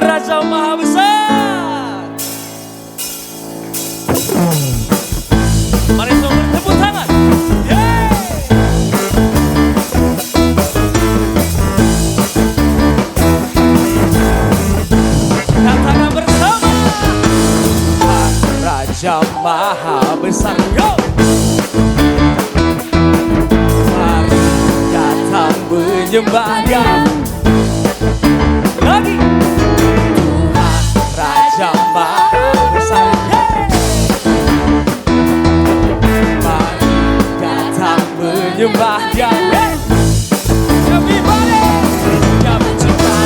Raja Maha Besar. Mari semua bertepuk tangan. Yeay. Katakan bersama, Raja Maha Besar. Yo. Mari datang menyembah Dia. Lagi. Tuhan Raja Maha Besar. Mari datang menyembah Dia. Everybody, Dia mencipta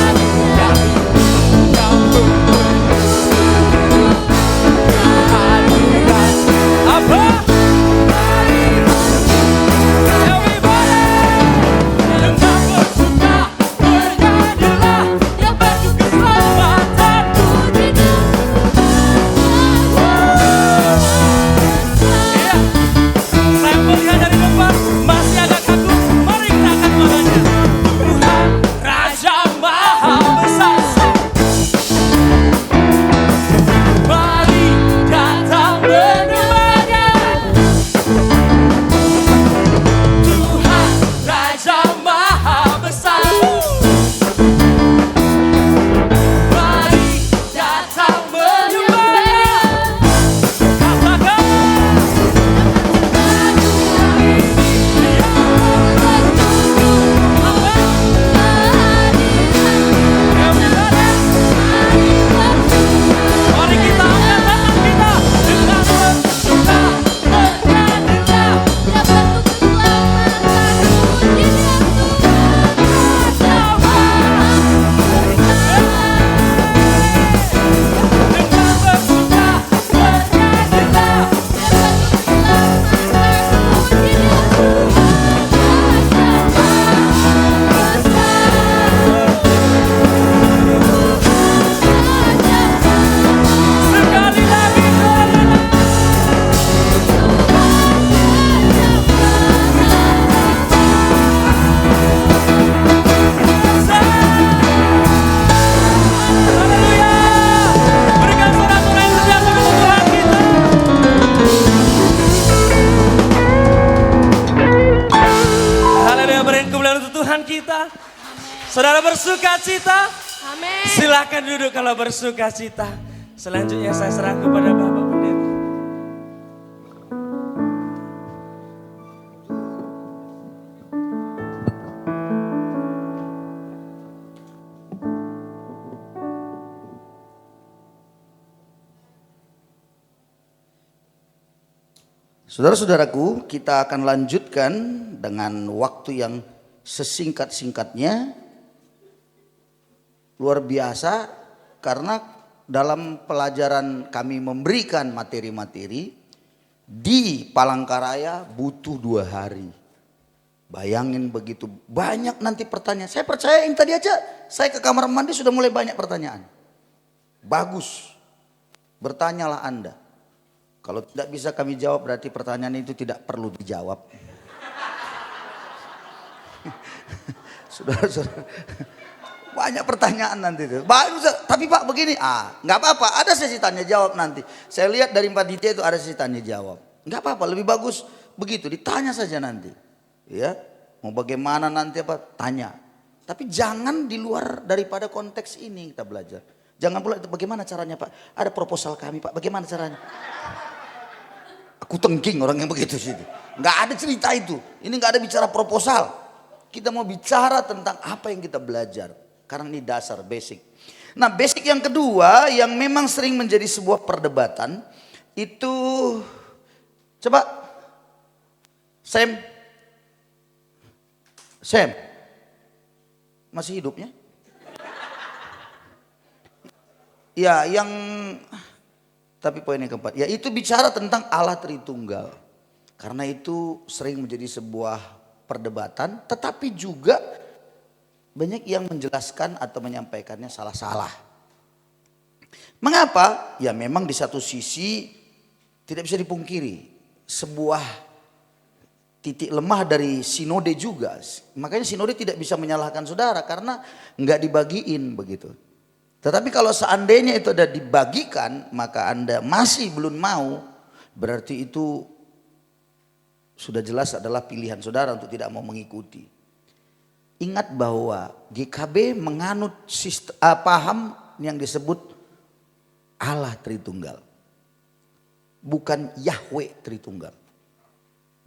dari kamu. Hadirat apa? Kita, saudara bersuka cita, Amin. silakan duduk kalau bersuka cita. Selanjutnya saya serah kepada Bapak Pendeta. Saudara-saudaraku, kita akan lanjutkan dengan waktu yang sesingkat-singkatnya. Luar biasa karena dalam pelajaran kami memberikan materi-materi di Palangkaraya butuh 2 hari. Bayangin begitu banyak nanti pertanyaan. Saya percaya yang tadi aja saya ke kamar mandi sudah mulai banyak pertanyaan. Bagus, bertanyalah Anda. Kalau tidak bisa kami jawab berarti pertanyaan itu tidak perlu dijawab. Saudara-saudara, banyak pertanyaan nanti itu. Tapi Pak begini, nggak apa-apa. Ada sesi tanya jawab nanti. Saya lihat dari panitia itu ada sesi tanya jawab. Nggak apa-apa, lebih bagus begitu. Ditanya saja nanti, ya. Mau bagaimana nanti apa? Tanya. Tapi jangan di luar daripada konteks ini kita belajar. Jangan pula bagaimana caranya Pak? Ada proposal kami Pak. Bagaimana caranya? Aku tengking orang yang begitu sih. Nggak ada cerita itu. Ini nggak ada bicara proposal. Kita mau bicara tentang apa yang kita belajar. Karena ini dasar, basic. Nah, basic yang kedua yang memang sering menjadi sebuah perdebatan. Itu, coba, Sam. Masih hidupnya? Ya, tapi poin yang keempat. Ya, itu bicara tentang Allah Tritunggal. Karena itu sering menjadi sebuah perdebatan, tetapi juga banyak yang menjelaskan atau menyampaikannya salah-salah. Mengapa? Ya memang di satu sisi tidak bisa dipungkiri sebuah titik lemah dari sinode juga. Makanya sinode tidak bisa menyalahkan saudara karena nggak dibagiin begitu. Tetapi kalau seandainya itu ada dibagikan, maka Anda masih belum mau, berarti itu sudah jelas adalah pilihan saudara untuk tidak mau mengikuti. Ingat bahwa GKB menganut paham yang disebut Allah Tritunggal. Bukan Yahweh Tritunggal.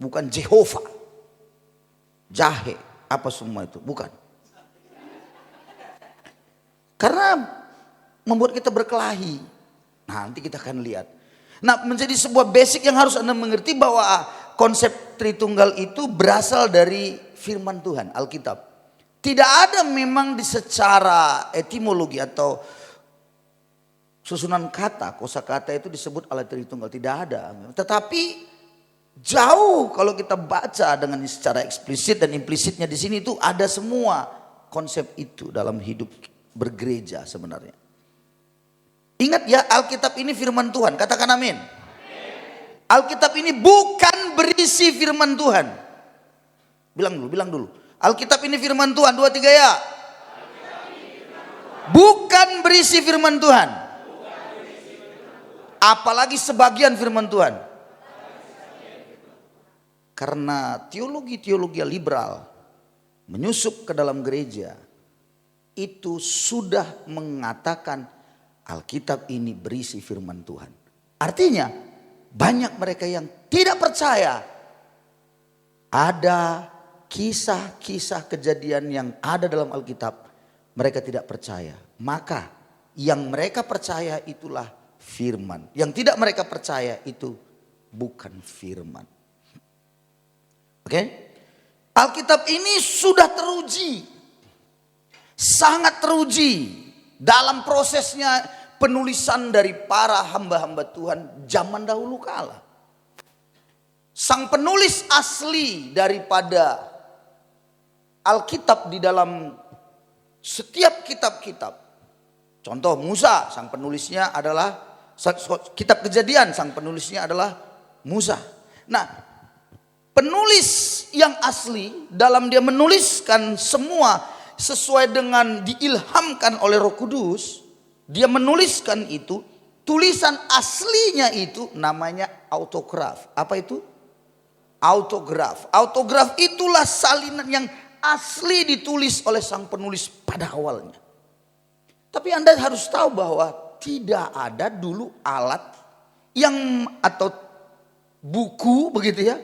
Bukan Jehovah. Jahe, apa semua itu, bukan. Karena membuat kita berkelahi. Nanti kita akan lihat. Nah, menjadi sebuah basic yang harus Anda mengerti bahwa konsep Tritunggal itu berasal dari firman Tuhan, Alkitab. Tidak ada memang di secara etimologi atau susunan kata, kosakata itu disebut Allah Tritunggal. Tidak ada. Tetapi jauh kalau kita baca dengan secara eksplisit dan implisitnya di sini itu ada semua konsep itu dalam hidup bergereja sebenarnya. Ingat ya, Alkitab ini firman Tuhan. Katakan amin. Alkitab ini bukan berisi firman Tuhan. Bilang dulu. Alkitab ini firman Tuhan. 2, 3 ya. Bukan berisi firman Tuhan. Apalagi sebagian firman Tuhan. Karena teologi liberal menyusup ke dalam gereja, itu sudah mengatakan Alkitab ini berisi firman Tuhan. Artinya banyak mereka yang tidak percaya ada kisah-kisah kejadian yang ada dalam Alkitab. Mereka tidak percaya. Maka yang mereka percaya itulah firman. Yang tidak mereka percaya itu bukan firman. Oke? Alkitab ini sudah teruji. Sangat teruji dalam prosesnya penulisan dari para hamba-hamba Tuhan zaman dahulu kala. Sang penulis asli daripada Alkitab di dalam setiap kitab-kitab. Contoh Musa, sang penulisnya adalah kitab Kejadian, sang penulisnya adalah Musa. Nah, penulis yang asli dalam dia menuliskan semua sesuai dengan diilhamkan oleh Roh Kudus, dia menuliskan itu, tulisan aslinya itu namanya autograf. Apa itu? Autograf. Autograf itulah salinan yang asli ditulis oleh sang penulis pada awalnya. Tapi Anda harus tahu bahwa tidak ada dulu alat yang atau buku begitu ya.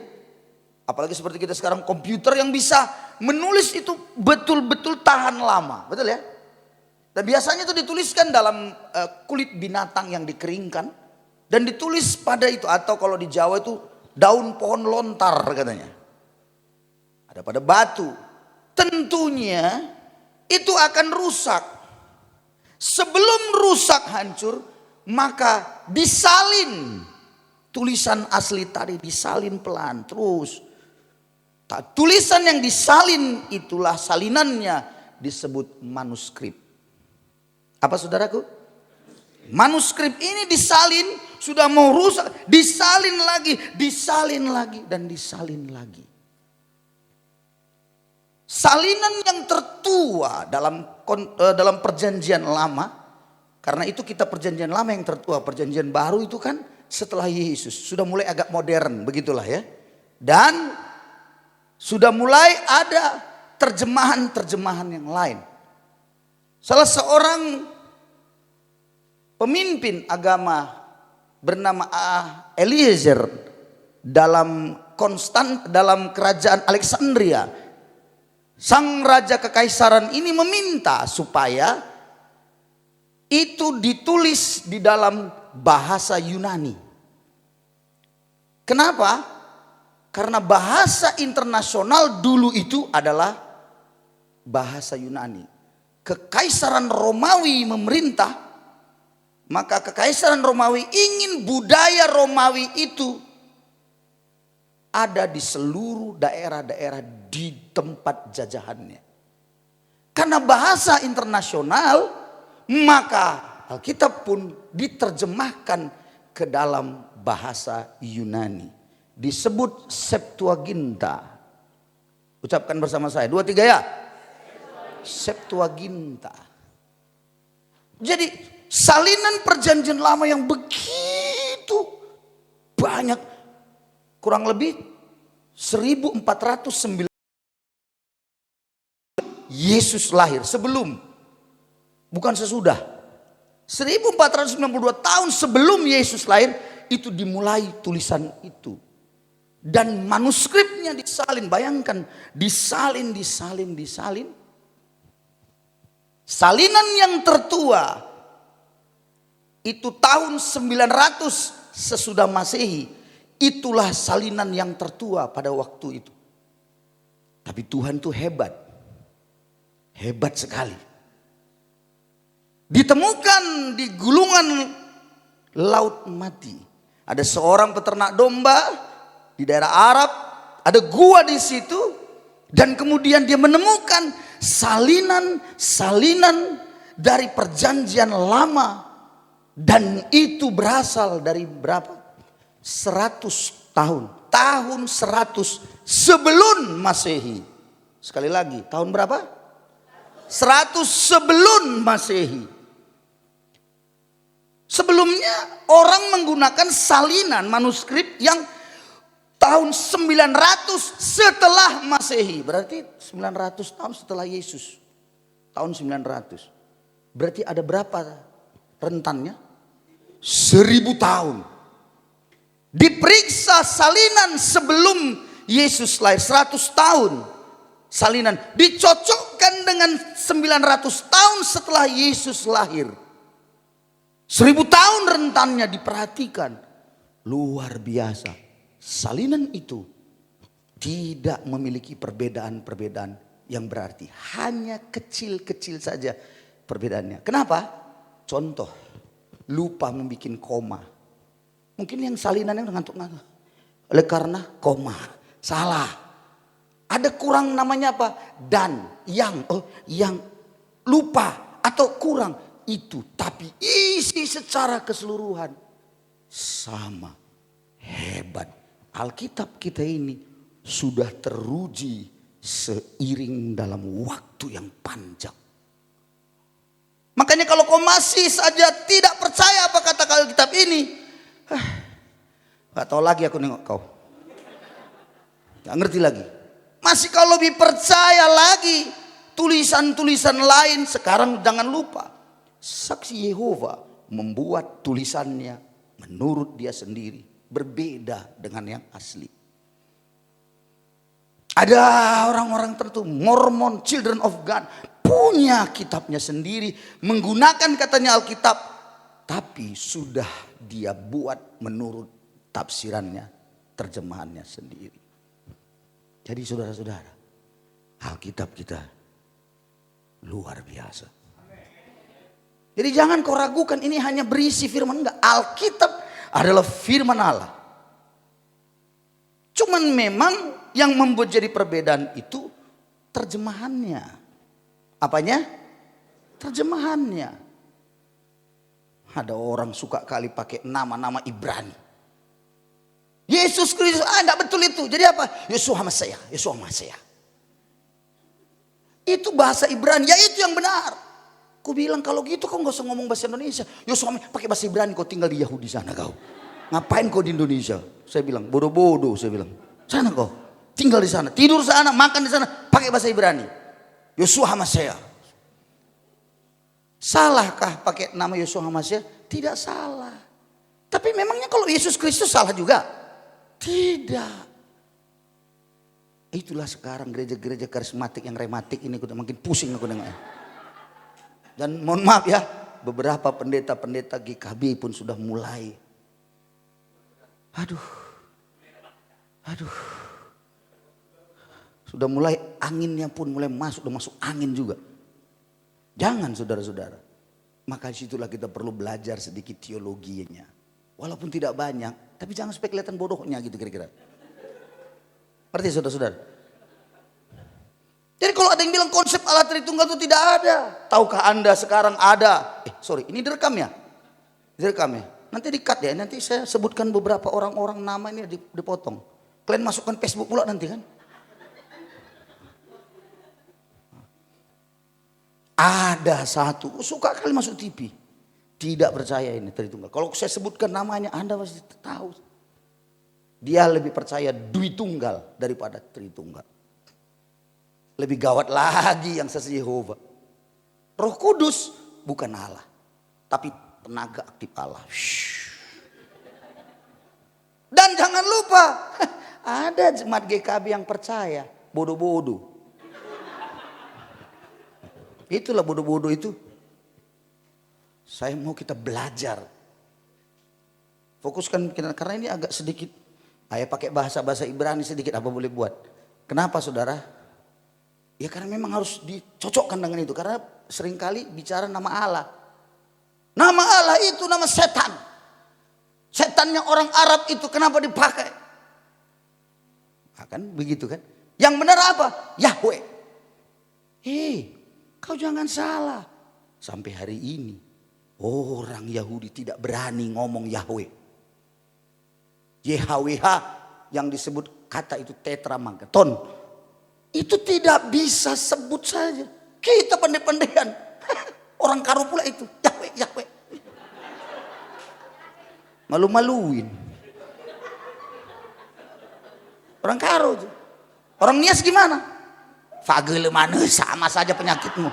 Apalagi seperti kita sekarang komputer yang bisa menulis itu betul-betul tahan lama. Betul ya? Dan biasanya itu dituliskan dalam kulit binatang yang dikeringkan. Dan ditulis pada itu. Atau kalau di Jawa itu daun pohon lontar katanya. Ada pada batu. Tentunya itu akan rusak. Sebelum rusak hancur, maka disalin. Tulisan asli tadi disalin pelan terus. Tulisan yang disalin itulah salinannya disebut manuskrip. Apa saudaraku? Manuskrip ini disalin, sudah mau rusak, disalin lagi dan disalin lagi. Salinan yang tertua dalam perjanjian lama, karena itu kita perjanjian lama yang tertua, perjanjian baru itu kan setelah Yesus, sudah mulai agak modern begitulah ya. Dan sudah mulai ada terjemahan-terjemahan yang lain. Salah seorang pemimpin agama bernama Eliezer dalam kerajaan Alexandria, sang raja kekaisaran ini meminta supaya itu ditulis di dalam bahasa Yunani. Kenapa? Karena bahasa internasional dulu itu adalah bahasa Yunani. Kekaisaran Romawi memerintah, maka kekaisaran Romawi ingin budaya Romawi itu ada di seluruh daerah-daerah di tempat jajahannya. Karena bahasa internasional, maka Alkitab pun diterjemahkan ke dalam bahasa Yunani. Disebut Septuaginta. Ucapkan bersama saya. 2, 3 ya. Septuaginta. Jadi salinan perjanjian lama yang begitu banyak, kurang lebih 1409 Yesus lahir, sebelum, bukan sesudah. 1492 tahun sebelum Yesus lahir itu dimulai tulisan itu. Dan manuskripnya disalin, bayangkan, disalin. Salinan yang tertua itu tahun 900 sesudah Masehi. Itulah salinan yang tertua pada waktu itu. Tapi Tuhan tuh hebat. Hebat sekali. Ditemukan di gulungan laut mati. Ada seorang peternak domba di daerah Arab, ada gua di situ, dan kemudian dia menemukan salinan dari perjanjian lama, dan itu berasal dari berapa? 100 tahun. Tahun 100 sebelum Masehi. Sekali lagi, tahun berapa? 100 sebelum Masehi. Sebelumnya orang menggunakan salinan manuskrip yang tahun 900 setelah Masehi. Berarti 900 tahun setelah Yesus. Tahun 900. Berarti ada berapa rentannya? 1000 tahun. Diperiksa salinan sebelum Yesus lahir 100 tahun. Salinan dicocokkan dengan 900 tahun setelah Yesus lahir. 1000 tahun rentannya diperhatikan. Luar biasa. Salinan itu tidak memiliki perbedaan-perbedaan yang berarti. Hanya kecil-kecil saja perbedaannya. Kenapa? Contoh, lupa membuat koma. Mungkin yang salinannya ngantuk-ngantuk. Oleh karena koma. Salah. Ada kurang namanya apa? Dan, yang lupa atau kurang itu. Tapi isi secara keseluruhan sama. Hebat. Alkitab kita ini sudah teruji seiring dalam waktu yang panjang. Makanya kalau kau masih saja tidak percaya apa kata Alkitab ini, gak tahu lagi aku nengok kau. Gak ngerti lagi. Masih kau lebih percaya lagi tulisan-tulisan lain. Sekarang jangan lupa, saksi Yehova membuat tulisannya menurut dia sendiri, berbeda dengan yang asli. Ada orang-orang tertentu, Mormon, Children of God, punya kitabnya sendiri, menggunakan katanya Alkitab, tapi sudah dia buat menurut tafsirannya, terjemahannya sendiri. Jadi saudara-saudara, Alkitab kita luar biasa. Jadi jangan kau ragukan ini hanya berisi firman, enggak. Alkitab adalah firman Allah. Cuman memang yang membuat jadi perbedaan itu terjemahannya. Apanya? Terjemahannya. Ada orang suka kali pakai nama-nama Ibrani. Yesus Kristus, enggak betul itu. Jadi apa? Yeshua Mashiach, Yeshua Mashiach. Itu bahasa Ibrani, ya itu yang benar. Ku bilang kalau gitu kau gak usah ngomong bahasa Indonesia. Yeshua pakai bahasa Ibrani, kau tinggal di Yahudi sana kau. Ngapain kau di Indonesia? Saya bilang bodoh-bodoh, saya bilang. Sana kau, tinggal di sana, tidur sana, makan di sana, pakai bahasa Ibrani. Yeshua Mashiach. Salahkah pakai nama Yeshua Mashiach? Tidak salah. Tapi memangnya kalau Yesus Kristus salah juga? Tidak. Itulah sekarang gereja-gereja karismatik yang rematik ini udah makin pusing aku dengar. Dan mohon maaf ya, beberapa pendeta-pendeta GKB pun sudah mulai. Aduh. Sudah mulai anginnya pun mulai masuk, udah masuk angin juga. Jangan saudara-saudara. Maka disitulah kita perlu belajar sedikit teologinya. Walaupun tidak banyak, tapi jangan supaya kelihatan bodohnya gitu kira-kira. Berarti saudara-saudara. Jadi kalau ada yang bilang konsep Allah Tritunggal itu tidak ada. Tahukah Anda sekarang ada? Ini direkam ya? Direkam ya? Nanti di-cut ya, nanti saya sebutkan beberapa orang-orang nama ini dipotong. Kalian masukkan Facebook pula nanti kan? Ada satu, suka kali masuk TV. Tidak percaya ini Tritunggal. Kalau saya sebutkan namanya Anda pasti tahu. Dia lebih percaya Dwi Tunggal daripada Tritunggal. Lebih gawat lagi yang saksi Yehova. Roh Kudus bukan Allah. Tapi tenaga aktif Allah. Dan jangan lupa. Ada jemaat GKB yang percaya. Bodoh-bodoh. Itulah bodoh-bodoh itu. Saya mau kita belajar. Fokuskan karena ini agak sedikit. Ayah pakai bahasa Ibrani sedikit apa boleh buat. Kenapa saudara? Ya karena memang harus dicocokkan dengan itu. Karena seringkali bicara nama Allah. Nama Allah itu nama setan. Setannya orang Arab itu kenapa dipakai? Nah, kan begitu kan. Yang benar apa? Yahweh. Kau jangan salah. Sampai hari ini orang Yahudi tidak berani ngomong Yahweh. YHWH yang disebut kata itu tetramageton. Itu tidak bisa sebut saja. Kita pendek-pendekan. Orang karo pula itu. Yahweh. Malu-maluin. Orang karo itu. Orang Nias gimana? Fagel mana sama saja penyakitmu.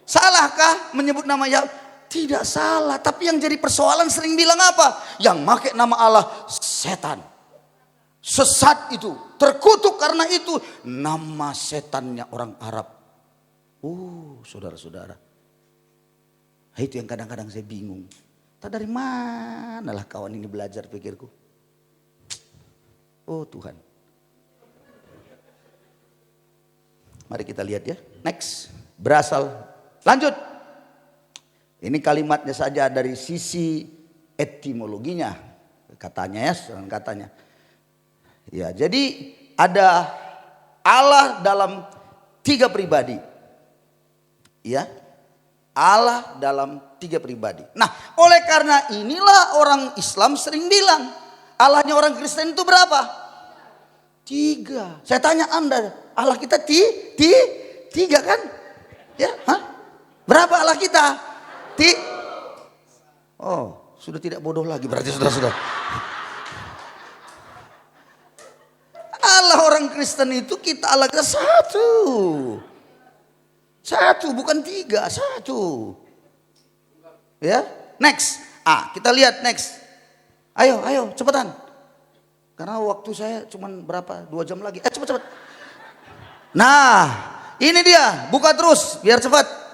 Salahkah menyebut nama Yahweh? Tidak salah, tapi yang jadi persoalan sering bilang apa? Yang pakai nama Allah setan. Sesat itu, terkutuk karena itu nama setannya orang Arab. Saudara-saudara. Itu yang kadang-kadang saya bingung. Tak dari manalah kawan ini belajar pikirku. Oh Tuhan. Mari kita lihat ya. Next. Berasal. Lanjut. Ini kalimatnya saja dari sisi etimologinya. Katanya ya, katanya. Ya, jadi ada Allah dalam 3 pribadi. Ya. Allah dalam 3 pribadi. Nah, oleh karena inilah orang Islam sering bilang, Allahnya orang Kristen itu berapa? 3. Saya tanya Anda, Allah kita 3 kan? Ya, berapa Allah kita? Sudah tidak bodoh lagi berarti saudara-saudara. Allah orang Kristen itu kita Allah kita 1. 1 bukan 3, 1. Ya, next. Kita lihat next. Ayo cepetan. Karena waktu saya cuman berapa? 2 jam lagi. Cepet. Nah, ini dia, buka terus biar cepat.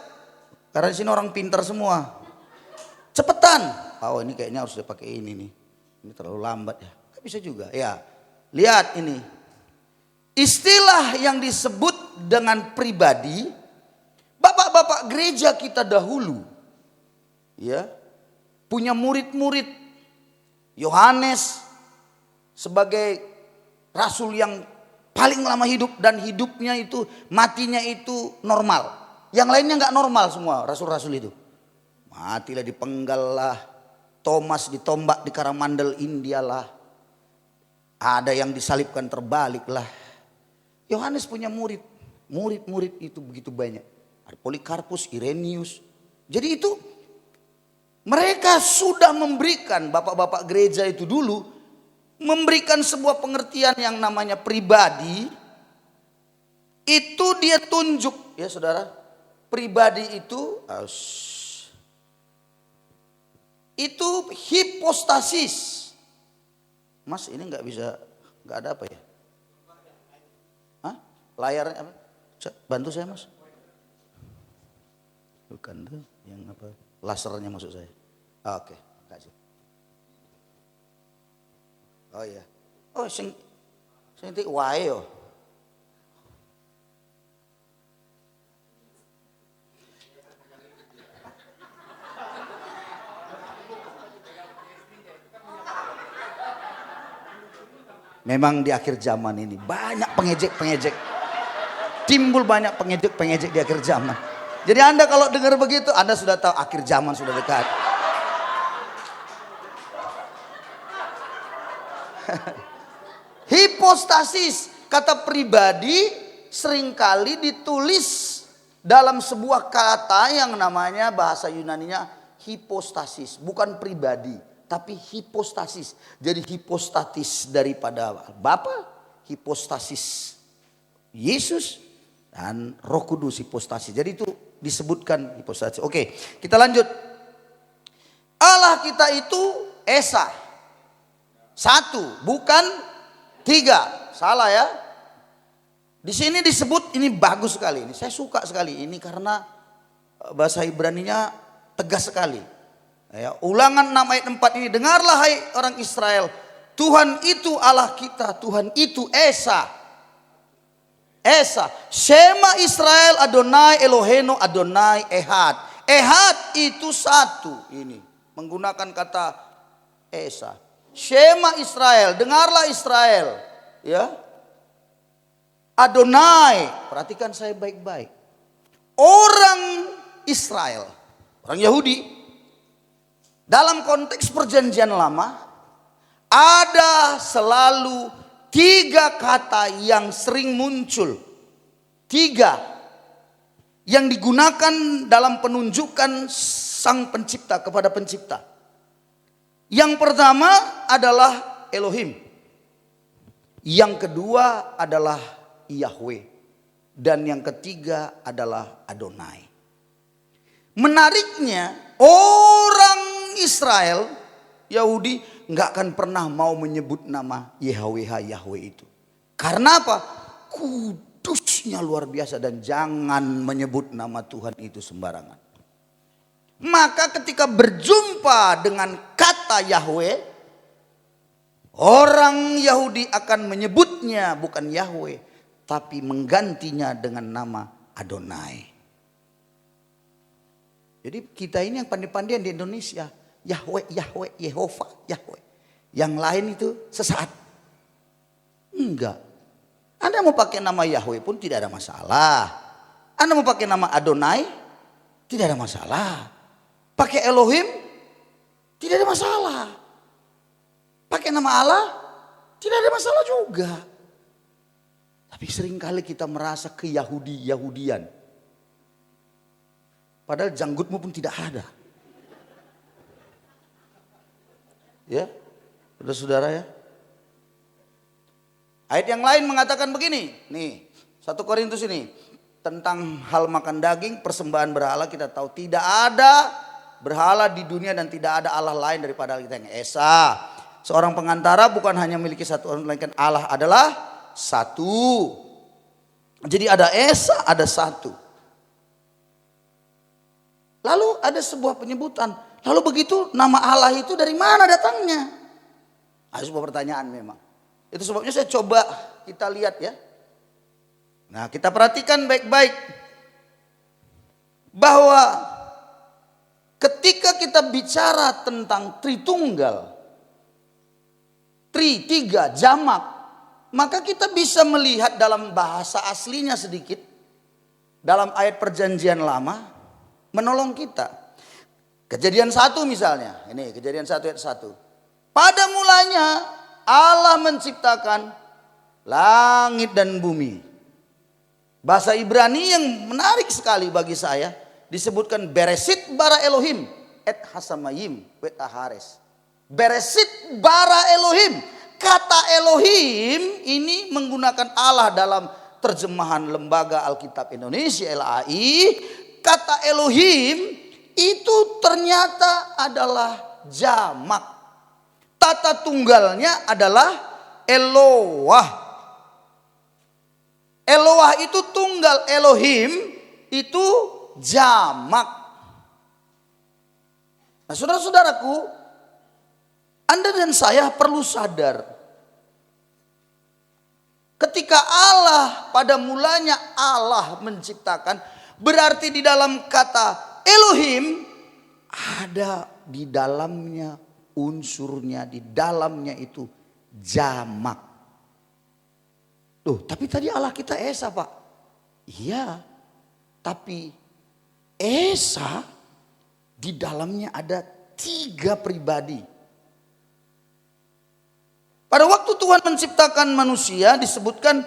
Karena di sini orang pintar semua. Cepetan. Ini kayaknya harus dipakai ini nih. Ini terlalu lambat ya. Gak bisa juga. Ya. Lihat ini. Istilah yang disebut dengan pribadi. Bapak-bapak gereja kita dahulu. Ya. Punya murid-murid. Yohanes. Sebagai rasul yang paling lama hidup. Dan hidupnya itu, matinya itu normal. Yang lainnya gak normal semua rasul-rasul itu. Matilah dipenggal lah. Thomas ditombak di Karamandel India lah. Ada yang disalibkan terbalik lah. Yohanes punya murid. Murid-murid itu begitu banyak. Ada Polikarpus, Irenaeus. Jadi itu mereka sudah memberikan, bapak-bapak gereja itu dulu. Memberikan sebuah pengertian yang namanya pribadi. Itu dia tunjuk ya saudara. Pribadi itu hipostasis. Mas ini nggak bisa, nggak ada apa ya? Layarnya apa? Bantu saya mas. Bukan tuh yang apa? Lasernya maksud saya. Oke, kasih. Oh iya. Sing tik wae yo. Memang di akhir zaman ini banyak pengejek-pengejek. Timbul banyak pengejek-pengejek di akhir zaman. Jadi Anda kalau dengar begitu, Anda sudah tahu akhir zaman sudah dekat. Hipostasis, kata pribadi seringkali ditulis dalam sebuah kata yang namanya bahasa Yunaninya hipostasis. Bukan pribadi, tapi hipostasis. Jadi hipostatis daripada Bapa, hipostasis Yesus, dan Roh Kudus hipostasis. Jadi itu disebutkan hipostasis. Oke, kita lanjut. Allah kita itu Esa. Satu, bukan tiga. Salah ya. Di sini disebut, ini bagus sekali. Ini saya suka sekali ini karena bahasa Ibraninya tegas sekali. Ya, Ulangan 6 ayat 4 ini, dengarlah hai orang Israel, Tuhan itu Allah kita, Tuhan itu Esa. Esa, Shema Israel Adonai Eloheno Adonai Ehad. Ehad itu satu, ini menggunakan kata Esa. Shema Israel, dengarlah Israel, ya. Adonai, perhatikan saya baik-baik. Orang Israel, orang Yahudi, dalam konteks perjanjian lama, ada selalu 3 kata yang sering muncul. 3 yang digunakan dalam penunjukan sang pencipta kepada pencipta. Yang pertama adalah Elohim. Yang kedua adalah Yahweh. Dan yang ketiga adalah Adonai. Menariknya, orang Israel, Yahudi, nggak akan pernah mau menyebut nama Yahweh itu. Karena apa? Kudusnya luar biasa, dan jangan menyebut nama Tuhan itu sembarangan. Maka ketika berjumpa dengan kata Yahweh, orang Yahudi akan menyebutnya bukan Yahweh, tapi menggantinya dengan nama Adonai. Jadi kita ini yang pandai-pandaian di Indonesia, Yahweh, Yahweh, Yehova, Yahweh. Yang lain itu sesat. Enggak. Anda mau pakai nama Yahweh pun tidak ada masalah. Anda mau pakai nama Adonai, tidak ada masalah. Pakai Elohim, tidak ada masalah. Pakai nama Allah, tidak ada masalah juga. Tapi seringkali kita merasa ke-Yahudian. Padahal janggutmu pun tidak ada. Ya, saudara-saudara ya. Ayat yang lain mengatakan begini. Nih, 1 Korintus ini. Tentang hal makan daging, persembahan berhala, kita tahu tidak ada berhala di dunia dan tidak ada Allah lain daripada kita yang Esa. Seorang pengantara bukan hanya memiliki satu orang, melainkan Allah adalah satu. Jadi ada Esa, ada satu. Lalu ada sebuah penyebutan. Lalu begitu nama Allah itu dari mana datangnya? Ada sebuah pertanyaan memang. Itu sebabnya saya coba kita lihat ya. Nah, kita perhatikan baik-baik. Bahwa ketika kita bicara tentang Tritunggal, tiga, jamak, maka kita bisa melihat dalam bahasa aslinya sedikit. Dalam ayat perjanjian lama menolong kita. Kejadian 1 misalnya. Ini Kejadian 1 ayat 1. Pada mulanya Allah menciptakan langit dan bumi. Bahasa Ibrani yang menarik sekali bagi saya. Disebutkan Beresit bara Elohim et hasamayim wet ahares. Beresit bara Elohim. Kata Elohim ini menggunakan Allah dalam terjemahan Lembaga Alkitab Indonesia LAI. Kata Elohim itu ternyata adalah jamak. Tata tunggalnya adalah Elohah. Elohah itu tunggal, Elohim itu jamak. Nah, saudara-saudaraku, Anda dan saya perlu sadar. Ketika Allah, pada mulanya Allah menciptakan, berarti di dalam kata Elohim ada di dalamnya unsurnya, di dalamnya itu jamak. Tuh, tapi tadi Allah kita Esa, Pak. Iya, tapi Esa di dalamnya ada 3 pribadi. Pada waktu Tuhan menciptakan manusia disebutkan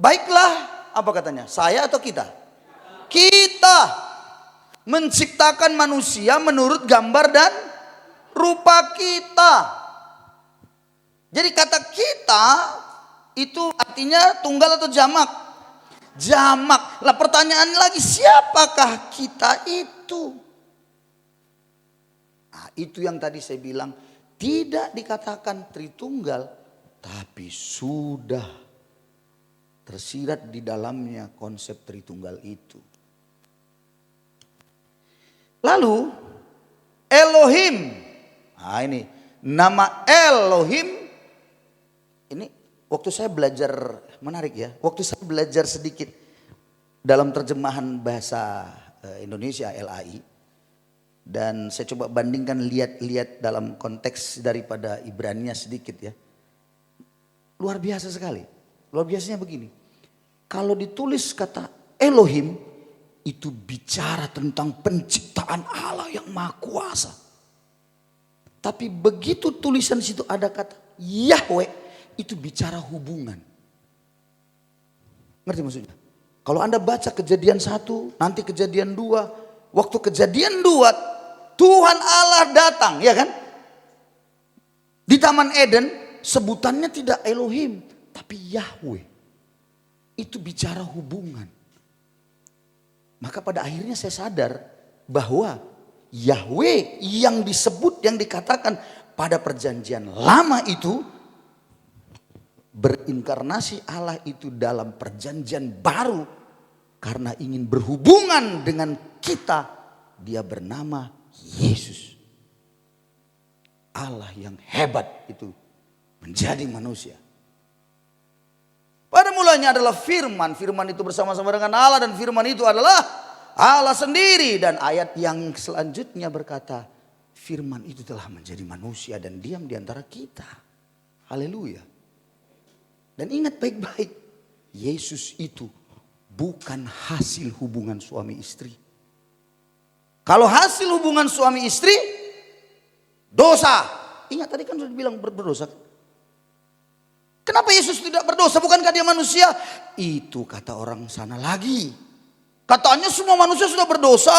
Baiklah, apa katanya? Saya atau kita? Kita menciptakan manusia menurut gambar dan rupa kita. Jadi kata kita itu artinya tunggal atau jamak? Jamak. Lah pertanyaan lagi, siapakah kita itu? Nah, itu yang tadi saya bilang, tidak dikatakan Tritunggal, tapi sudah tersirat di dalamnya konsep Tritunggal itu. Lalu Elohim. Nah ini nama Elohim. Ini waktu saya belajar, menarik ya. Waktu saya belajar sedikit dalam terjemahan bahasa Indonesia LAI. Dan saya coba bandingkan, lihat dalam konteks daripada Ibrania sedikit ya. Luar biasa sekali. Luar biasanya begini. Kalau ditulis kata Elohim, itu bicara tentang penciptaan Allah yang maha kuasa. Tapi begitu tulisan situ ada kata Yahweh, itu bicara hubungan. Ngerti maksudnya? Kalau Anda baca Kejadian 1, nanti Kejadian 2. Waktu Kejadian 2, Tuhan Allah datang, ya kan? Di Taman Eden, sebutannya tidak Elohim, tapi Yahweh. Itu bicara hubungan. Maka pada akhirnya saya sadar bahwa Yahweh yang disebut, yang dikatakan pada perjanjian lama itu, berinkarnasi Allah itu dalam perjanjian baru karena ingin berhubungan dengan kita. Dia bernama Yesus. Allah yang hebat itu menjadi manusia. Pada mulanya adalah firman. Firman itu bersama-sama dengan Allah, dan firman itu adalah Allah sendiri. Dan ayat yang selanjutnya berkata, firman itu telah menjadi manusia dan diam di antara kita. Haleluya. Dan ingat baik-baik, Yesus itu bukan hasil hubungan suami istri. Kalau hasil hubungan suami istri, dosa. Ingat tadi kan sudah bilang berdosa. Kenapa Yesus tidak berdosa? Bukankah dia manusia? Itu kata orang sana lagi. Katanya semua manusia sudah berdosa.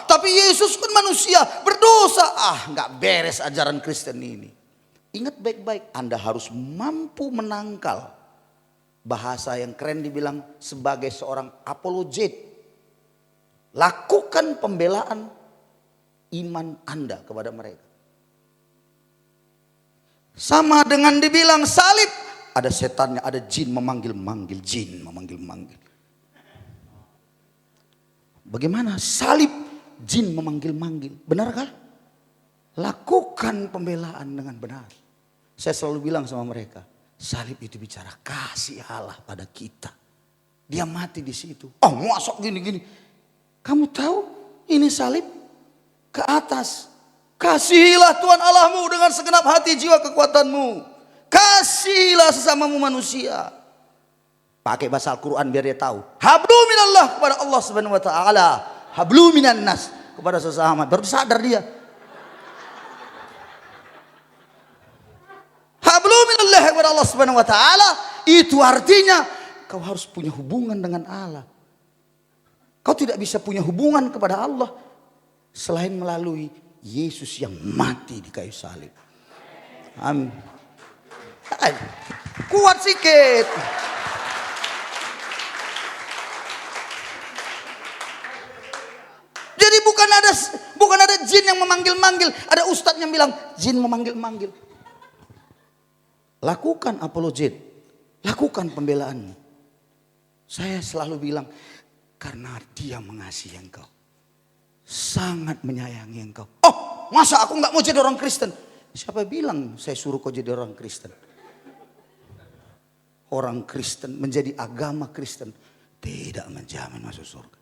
Tapi Yesus kan manusia, berdosa. Nggak beres ajaran Kristen ini. Ingat baik-baik, Anda harus mampu menangkal. Bahasa yang keren dibilang sebagai seorang apologet. Lakukan pembelaan iman Anda kepada mereka. Sama dengan dibilang salib. Ada setannya, ada jin memanggil-manggil, jin memanggil-manggil. Bagaimana salib, jin memanggil-manggil? Benarkah? Lakukan pembelaan dengan benar. Saya selalu bilang sama mereka, salib itu bicara kasih Allah pada kita. Dia mati di situ. Oh, masuk gini-gini. Kamu tahu ini salib ke atas. Kasihilah Tuhan Allahmu dengan segenap hati, jiwa, kekuatanmu. Kasihilah sesamamu manusia. Pakai bahasa Al-Quran biar dia tahu. Hablu minallah kepada Allah Subhanahu wa taala. Hablu minan nas kepada sesama. Baru sadar dia. Hablu minallah kepada Allah Subhanahu wa taala, itu artinya kau harus punya hubungan dengan Allah. Kau tidak bisa punya hubungan kepada Allah selain melalui Yesus yang mati di kayu salib. Amin. Kuat sikit. Jadi bukan ada jin yang memanggil-manggil, ada ustadz yang bilang jin memanggil-manggil. Lakukan apologet, lakukan pembelaanmu. Saya selalu bilang, karena dia mengasihi engkau, sangat menyayangi engkau. Oh, masa aku nggak mau jadi orang Kristen? Siapa bilang saya suruh kau jadi orang Kristen? Orang Kristen menjadi agama Kristen tidak menjamin masuk surga.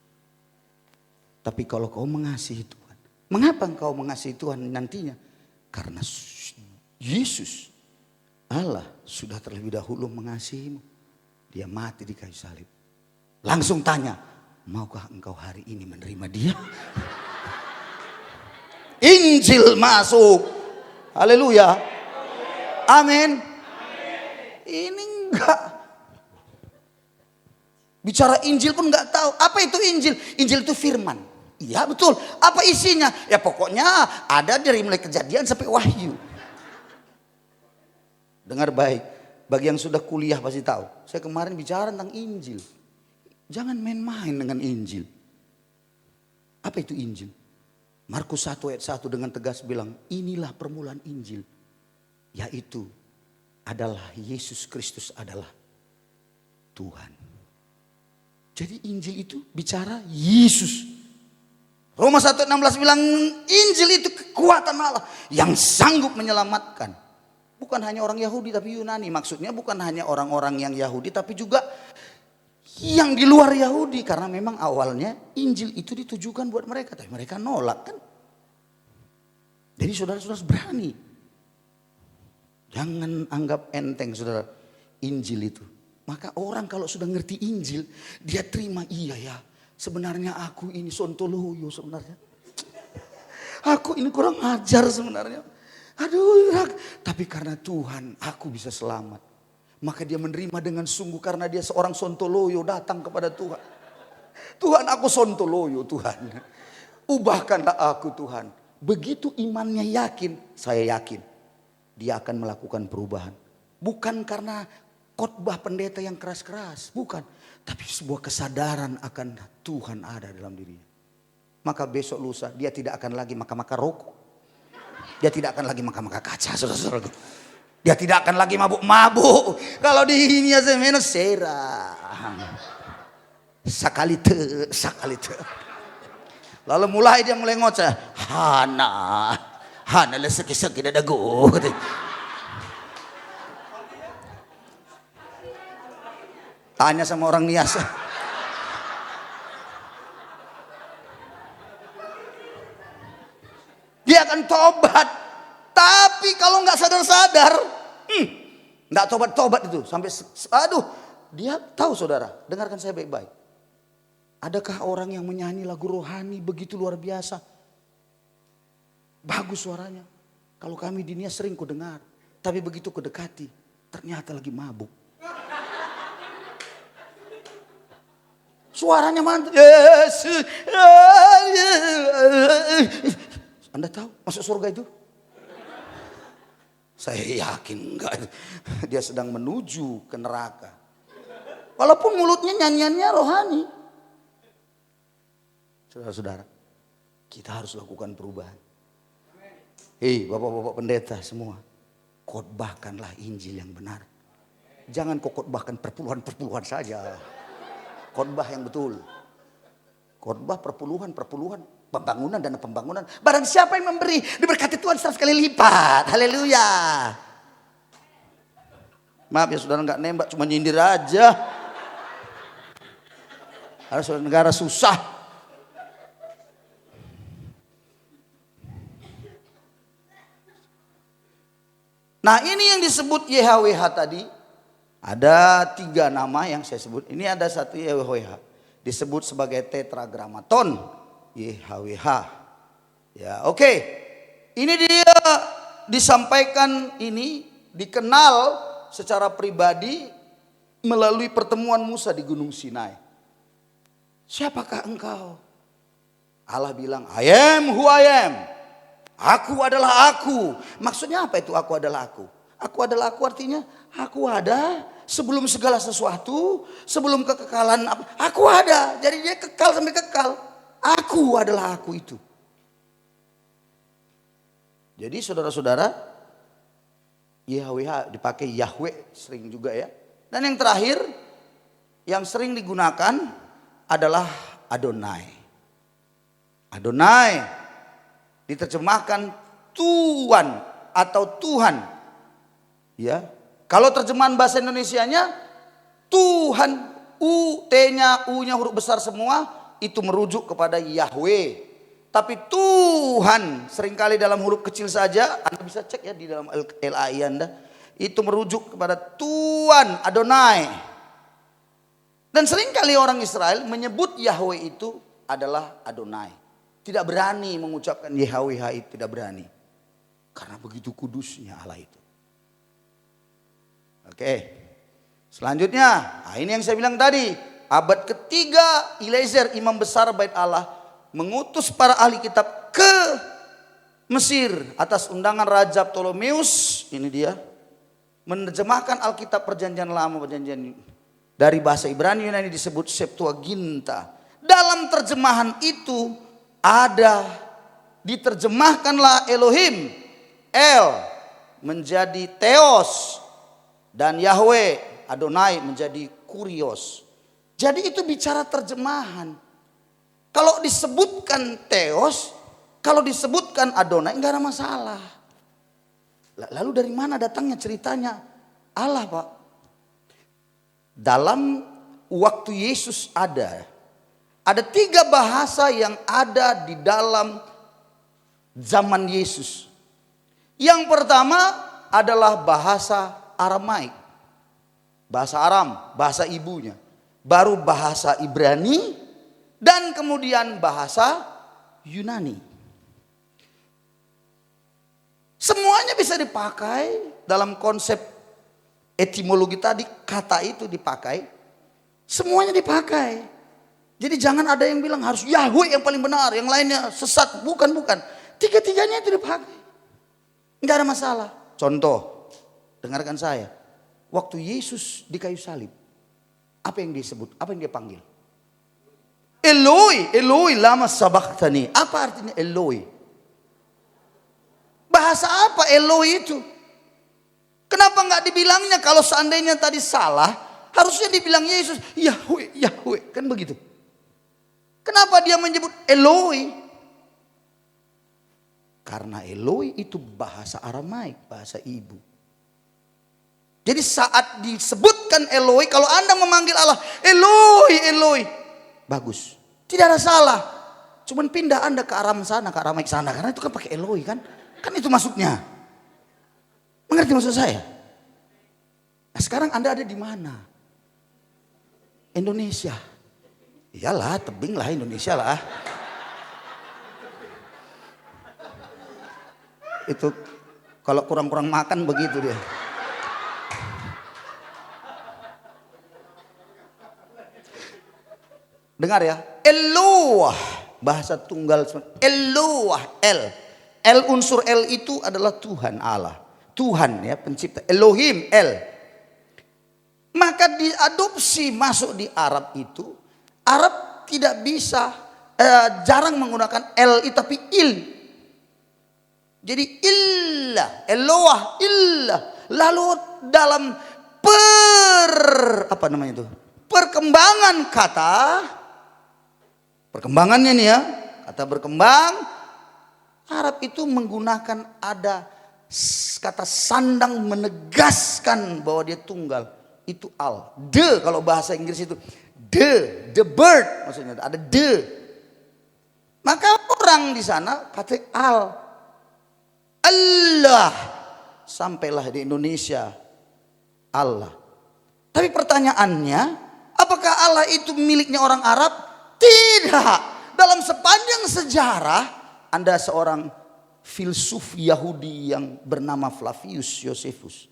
Tapi kalau kau mengasihi Tuhan, mengapa engkau mengasihi Tuhan nantinya? Karena Yesus, Allah sudah terlebih dahulu mengasihimu. Dia mati di kayu salib. Langsung tanya, maukah engkau hari ini menerima dia? Injil masuk. Haleluya. Amin. Ini enggak. Bicara Injil pun nggak tahu. Apa itu Injil? Injil itu firman. Iya betul. Apa isinya? Ya pokoknya ada dari mulai Kejadian sampai Wahyu. Dengar baik. Bagi yang sudah kuliah pasti tahu. Saya kemarin bicara tentang Injil. Jangan main-main dengan Injil. Apa itu Injil? Markus 1 ayat 1 dengan tegas bilang, inilah permulaan Injil. Yaitu adalah Yesus Kristus adalah Tuhan. Jadi Injil itu bicara Yesus. Roma 1:16 bilang Injil itu kekuatan Allah yang sanggup menyelamatkan. Bukan hanya orang Yahudi tapi Yunani. Maksudnya bukan hanya orang-orang yang Yahudi tapi juga yang di luar Yahudi. Karena memang awalnya Injil itu ditujukan buat mereka. Tapi mereka nolak kan. Jadi saudara-saudara berani. Jangan anggap enteng saudara Injil itu. Maka orang kalau sudah ngerti Injil dia terima iya ya. Sebenarnya aku ini sontoloyo sebenarnya. Aku ini kurang ajar sebenarnya. Aduh, tapi karena Tuhan aku bisa selamat. Maka dia menerima dengan sungguh karena dia seorang sontoloyo datang kepada Tuhan. Tuhan aku sontoloyo Tuhan. Ubahkanlah aku Tuhan. Begitu imannya yakin, saya yakin. Dia akan melakukan perubahan. Bukan karena khotbah pendeta yang keras-keras. Bukan. Tapi sebuah kesadaran akan Tuhan ada dalam dirinya. Maka besok lusa dia tidak akan lagi makan-makan rokok. Dia tidak akan lagi makan-makan kaca, saudara-saudara. Dia tidak akan lagi mabuk-mabuk. Kalau di ini saya minum serang. Sakalite. Lalu dia mulai ngoceh. Hana lesek-lesek tidak dagu. Tanya sama orang Nias. Dia akan tobat. Tapi kalau nggak sadar-sadar, nggak tobat-tobat itu sampai dia tahu saudara. Dengarkan saya baik-baik. Adakah orang yang menyanyi lagu rohani begitu luar biasa? Bagus suaranya. Kalau kami di Nias sering ku dengar. Tapi begitu ku dekati, ternyata lagi mabuk. Suaranya mantap. Yesus. Anda tahu masuk surga itu? Saya yakin enggak. Dia sedang menuju ke neraka. Walaupun mulutnya nyanyiannya rohani. Saudara-saudara, kita harus lakukan perubahan. Hei bapak-bapak pendeta semua. Khotbahkanlah Injil yang benar. Jangan kau khotbahkan perpuluhan-perpuluhan saja. Khotbah yang betul. Khotbah perpuluhan. Pembangunan, dana pembangunan. Barang siapa yang memberi, diberkati Tuhan 100 kali lipat. Haleluya. Maaf ya saudara nggak nembak, cuma nyindir aja. Harus negara susah. Nah ini yang disebut YHWH tadi. Ada 3 nama yang saya sebut. Ini ada 1 YHWH. Disebut sebagai tetragrammaton. YHWH. Ya, oke. Ini dia disampaikan ini dikenal secara pribadi melalui pertemuan Musa di Gunung Sinai. Siapakah engkau? Allah bilang, I am who I am. Aku adalah aku. Maksudnya apa itu aku adalah aku? Aku adalah aku artinya aku ada sebelum segala sesuatu, sebelum kekekalan. Aku ada. Jadi dia kekal sampai kekal. Aku adalah aku itu. Jadi saudara-saudara, YHWH dipakai Yahweh sering juga ya. Dan yang terakhir, yang sering digunakan adalah Adonai. Adonai diterjemahkan Tuhan atau Tuhan. Ya. Kalau terjemahan bahasa Indonesianya Tuhan, T-nya, U-nya huruf besar semua. Itu merujuk kepada Yahweh. Tapi Tuhan seringkali dalam huruf kecil saja. Anda bisa cek ya di dalam LAI Anda. Itu merujuk kepada Tuhan Adonai. Dan seringkali orang Israel menyebut Yahweh itu adalah Adonai. Tidak berani mengucapkan YHWH itu, tidak berani. Karena begitu kudusnya Allah itu. Oke. Selanjutnya, nah ini yang saya bilang tadi. abad ketiga, Eliezer imam besar bait Allah mengutus para ahli kitab ke Mesir atas undangan Raja Ptolemeus. Ini dia menerjemahkan Alkitab Perjanjian Lama, Perjanjian dari bahasa Ibrani Yunani disebut Septuaginta. Dalam terjemahan itu ada diterjemahkanlah Elohim, El menjadi Theos, dan Yahweh Adonai menjadi Kurios. Jadi itu bicara terjemahan. Kalau disebutkan Theos, kalau disebutkan Adonai enggak ada masalah. Lalu dari mana datangnya ceritanya Allah, Pak? Dalam waktu Yesus ada 3 bahasa yang ada di dalam zaman Yesus. Yang pertama adalah bahasa Aramaik, bahasa Aram, bahasa ibunya. Baru bahasa Ibrani, dan kemudian bahasa Yunani. Semuanya bisa dipakai dalam konsep etimologi tadi, kata itu dipakai. Semuanya dipakai. Jadi jangan ada yang bilang harus Yahweh yang paling benar, yang lainnya sesat. Bukan. Tiga-tiganya itu dipakai. Enggak ada masalah. Contoh, dengarkan saya. Waktu Yesus di kayu salib, apa yang disebut? Apa yang dia panggil? Eloi, Eloi lama sabachthani. Apa artinya Eloi? Bahasa apa Eloi itu? Kenapa enggak dibilangnya kalau seandainya tadi salah, harusnya dibilang Yesus, Yahweh, Yahweh. Kan begitu. Kenapa dia menyebut Eloi? Karena Eloi itu bahasa Aramaik, bahasa ibu. Jadi saat disebutkan Eloi, kalau Anda memanggil Allah, Eloi, Eloi, bagus. Tidak ada salah. Cuman pindah Anda ke Aram sana, ke Aramaik sana. Karena itu kan pakai Eloi kan. Kan itu maksudnya. Mengerti maksud saya? Nah sekarang Anda ada di mana? Indonesia. Iyalah, tebing lah Indonesia lah. Itu kalau kurang-kurang makan begitu dia. Dengar ya, Eloah, bahasa tunggal, Eloah, El unsur El itu adalah Tuhan Allah. Tuhan ya, pencipta. Elohim, El. Maka diadopsi masuk di Arab itu. Arab tidak bisa, jarang menggunakan El tapi Il. Jadi illah, Eloah, illah. Lalu dalam perkembangan kata, perkembangannya nih ya, kata berkembang, Arab itu menggunakan ada kata sandang menegaskan bahwa dia tunggal. Itu al. The kalau bahasa Inggris itu the bird maksudnya ada the. Maka orang di sana kata al. Allah. Sampailah di Indonesia Allah. Tapi pertanyaannya, apakah Allah itu miliknya orang Arab? Tidak. Dalam sepanjang sejarah, ada seorang filsuf Yahudi yang bernama Flavius Josephus.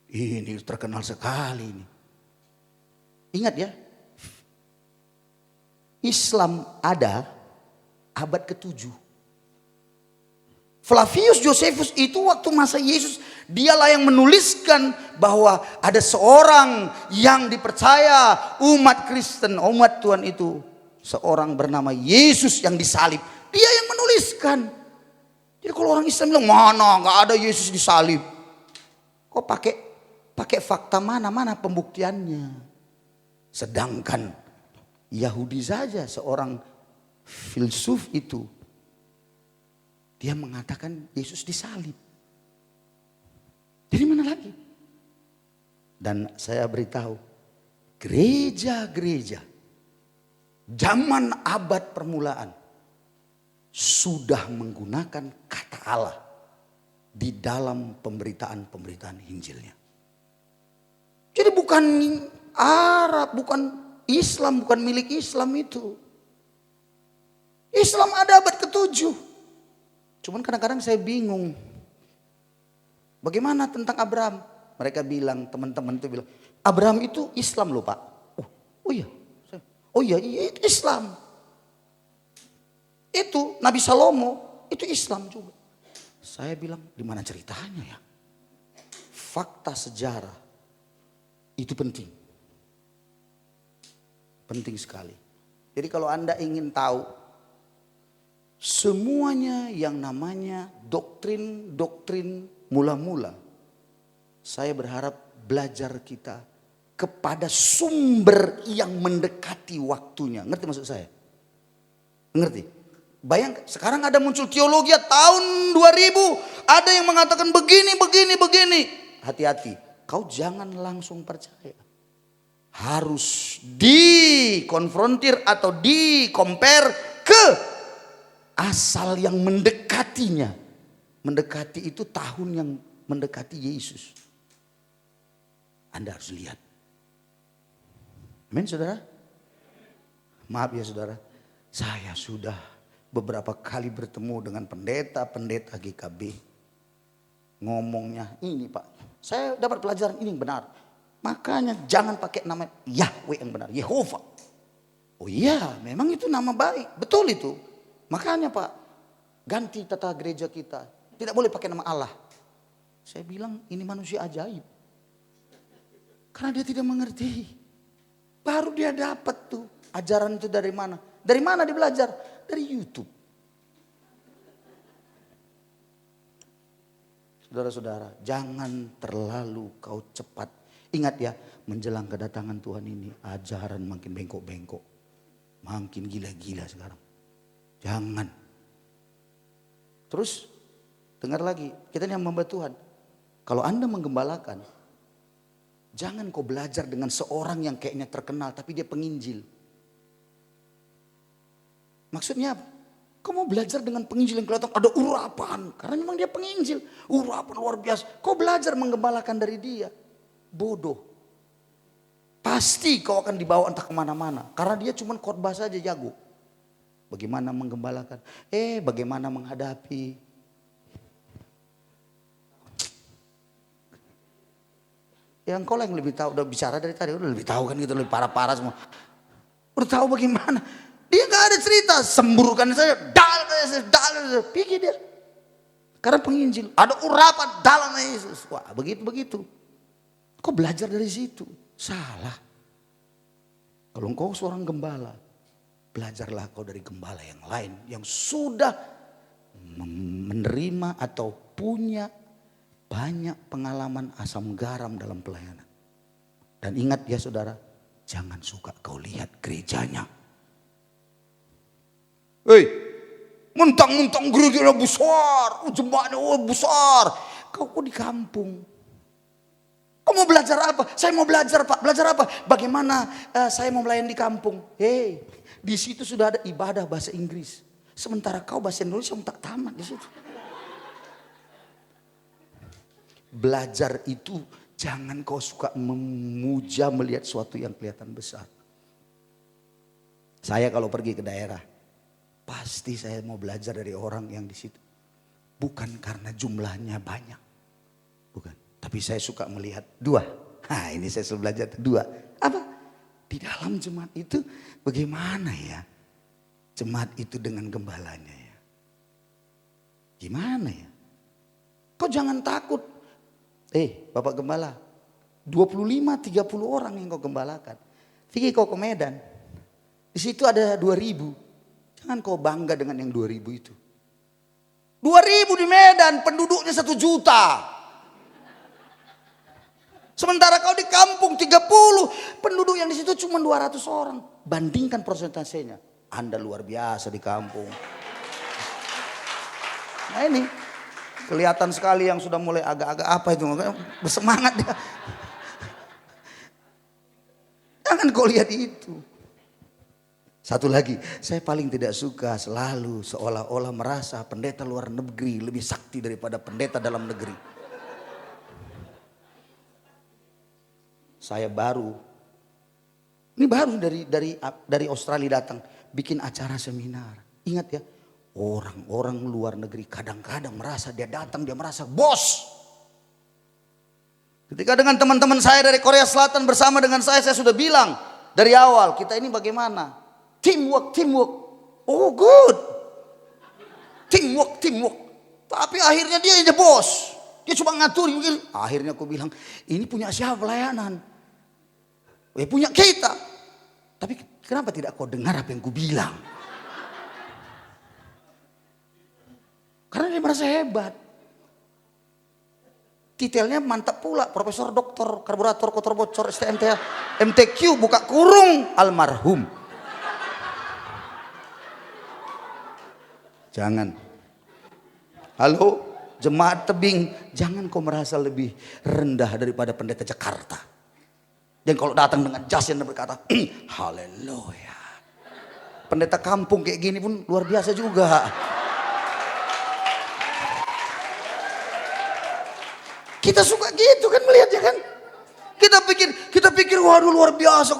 Ini terkenal sekali ini. Ingat ya, Islam ada abad ke-7. Flavius Josephus itu waktu masa Yesus, dialah yang menuliskan bahwa ada seorang yang dipercaya umat Kristen, umat Tuhan itu, seorang bernama Yesus yang disalib. Dia yang menuliskan. Jadi kalau orang Islam bilang mana nggak ada Yesus disalib, kok pakai fakta mana pembuktiannya? Sedangkan Yahudi saja seorang filsuf itu, dia mengatakan Yesus disalib. Dari mana lagi? Dan saya beritahu, gereja-gereja zaman abad permulaan sudah menggunakan kata Allah di dalam pemberitaan Injilnya. Jadi bukan Arab, bukan Islam, bukan milik Islam itu. Islam ada abad ke-7. Cuman kadang-kadang saya bingung. Bagaimana tentang Abraham? Mereka bilang, teman-teman itu bilang, Abraham itu Islam loh Pak. Oh iya, Oh iya, iya itu Islam. Itu Nabi Salomo, itu Islam juga. Saya bilang, di mana ceritanya ya? Fakta sejarah itu penting. Penting sekali. Jadi kalau Anda ingin tahu semuanya yang namanya doktrin mula-mula, saya berharap belajar kita kepada sumber yang mendekati waktunya. Ngerti maksud saya? Ngerti? Bayangkan sekarang ada muncul teologi tahun 2000, ada yang mengatakan begini. Hati-hati, kau jangan langsung percaya. Harus dikonfrontir atau di-compare ke asal yang mendekatinya. Mendekati itu tahun yang mendekati Yesus. Anda harus lihat. Amin saudara? Maaf ya saudara, saya sudah beberapa kali bertemu dengan pendeta GKB. Ngomongnya ini Pak, saya dapat pelajaran ini yang benar. Makanya jangan pakai nama Yahweh yang benar, Yehova. Oh iya, memang itu nama baik, betul itu. Makanya Pak, ganti tata gereja kita. Tidak boleh pakai nama Allah. Saya bilang ini manusia ajaib. Karena dia tidak mengerti. Baru dia dapat tuh ajaran itu dari mana. Dari mana dia belajar? Dari YouTube. Saudara-saudara, jangan terlalu kau cepat. Ingat ya, menjelang kedatangan Tuhan ini, ajaran makin bengkok-bengkok. Makin gila-gila sekarang. Jangan. Terus, dengar lagi, kita ini hamba Tuhan. Kalau Anda menggembalakan, jangan kau belajar dengan seorang yang kayaknya terkenal, tapi dia penginjil. Maksudnya apa? Kau mau belajar dengan penginjil yang kelihatan ada urapan. Karena memang dia penginjil. Urapan luar biasa. Kau belajar menggembalakan dari dia. Bodoh. Pasti kau akan dibawa entah kemana-mana. Karena dia cuma khotbah saja jago. Bagaimana menggembalakan. Bagaimana menghadapi. Yang kau yang lebih tahu. Udah bicara dari tadi. Udah lebih tahu kan gitu. Lebih parah-parah semua. Udah tahu bagaimana. Dia gak ada cerita, semburukan saja, dal, pikir dia. Karena penginjil, ada urapan dalam Yesus. Wah begitu. Kau belajar dari situ, salah. Kalau engkau seorang gembala, belajarlah kau dari gembala yang lain. Yang sudah menerima atau punya banyak pengalaman asam garam dalam pelayanan. Dan ingat ya saudara, jangan suka kau lihat gerejanya. Mentang-mentang gerejanya besar, jemaatnya besar. Kau kok di kampung? Kau mau belajar apa? Saya mau belajar Pak. Belajar apa? Bagaimana saya mau melayani di kampung? Di situ sudah ada ibadah bahasa Inggris. Sementara kau bahasa Indonesia tak tamat di situ. Belajar itu jangan kau suka memuja melihat sesuatu yang kelihatan besar. Saya kalau pergi ke daerah, pasti saya mau belajar dari orang yang di situ. Bukan karena jumlahnya banyak. Bukan. Tapi saya suka melihat dua. Ini saya selalu belajar dua. Apa? Di dalam jemaat itu bagaimana ya? Jemaat itu dengan gembalanya ya. Gimana ya? Kau jangan takut. Bapak gembala. 25-30 orang yang kau gembalakan. Fikir kau ke Medan. Di situ ada 2000. Jangan kau bangga dengan yang 2000 itu. 2000 di Medan, penduduknya 1 juta. Sementara kau di kampung 30, penduduk yang di situ cuma 200 orang. Bandingkan persentasenya. Anda luar biasa di kampung. Nah ini, kelihatan sekali yang sudah mulai agak-agak apa itu. Bersemangat dia. Jangan kau lihat itu. Satu lagi, saya paling tidak suka selalu seolah-olah merasa pendeta luar negeri lebih sakti daripada pendeta dalam negeri. Saya ini baru dari Australia datang bikin acara seminar. Ingat ya, orang-orang luar negeri kadang-kadang merasa dia datang, dia merasa bos. Ketika dengan teman-teman saya dari Korea Selatan bersama dengan saya sudah bilang, Dari awal kita ini bagaimana? Teamwork. Oh good. Teamwork. Tapi akhirnya dia aja bos. Dia cuma ngatur mungkin. Akhirnya aku bilang, ini punya siapa pelayanan? Punya kita. Tapi kenapa tidak kau dengar apa yang ku bilang? Karena dia merasa hebat. Titelnya mantap pula, profesor doktor karburator kotor bocor STMT MTQ buka kurung almarhum. Jangan. Halo, jemaat tebing, jangan kau merasa lebih rendah daripada pendeta Jakarta. Dan kalau datang dengan jas yang berkata, haleluya. Pendeta kampung kayak gini pun luar biasa juga. Kita suka gitu kan melihatnya kan. Kita pikir waduh luar biasa.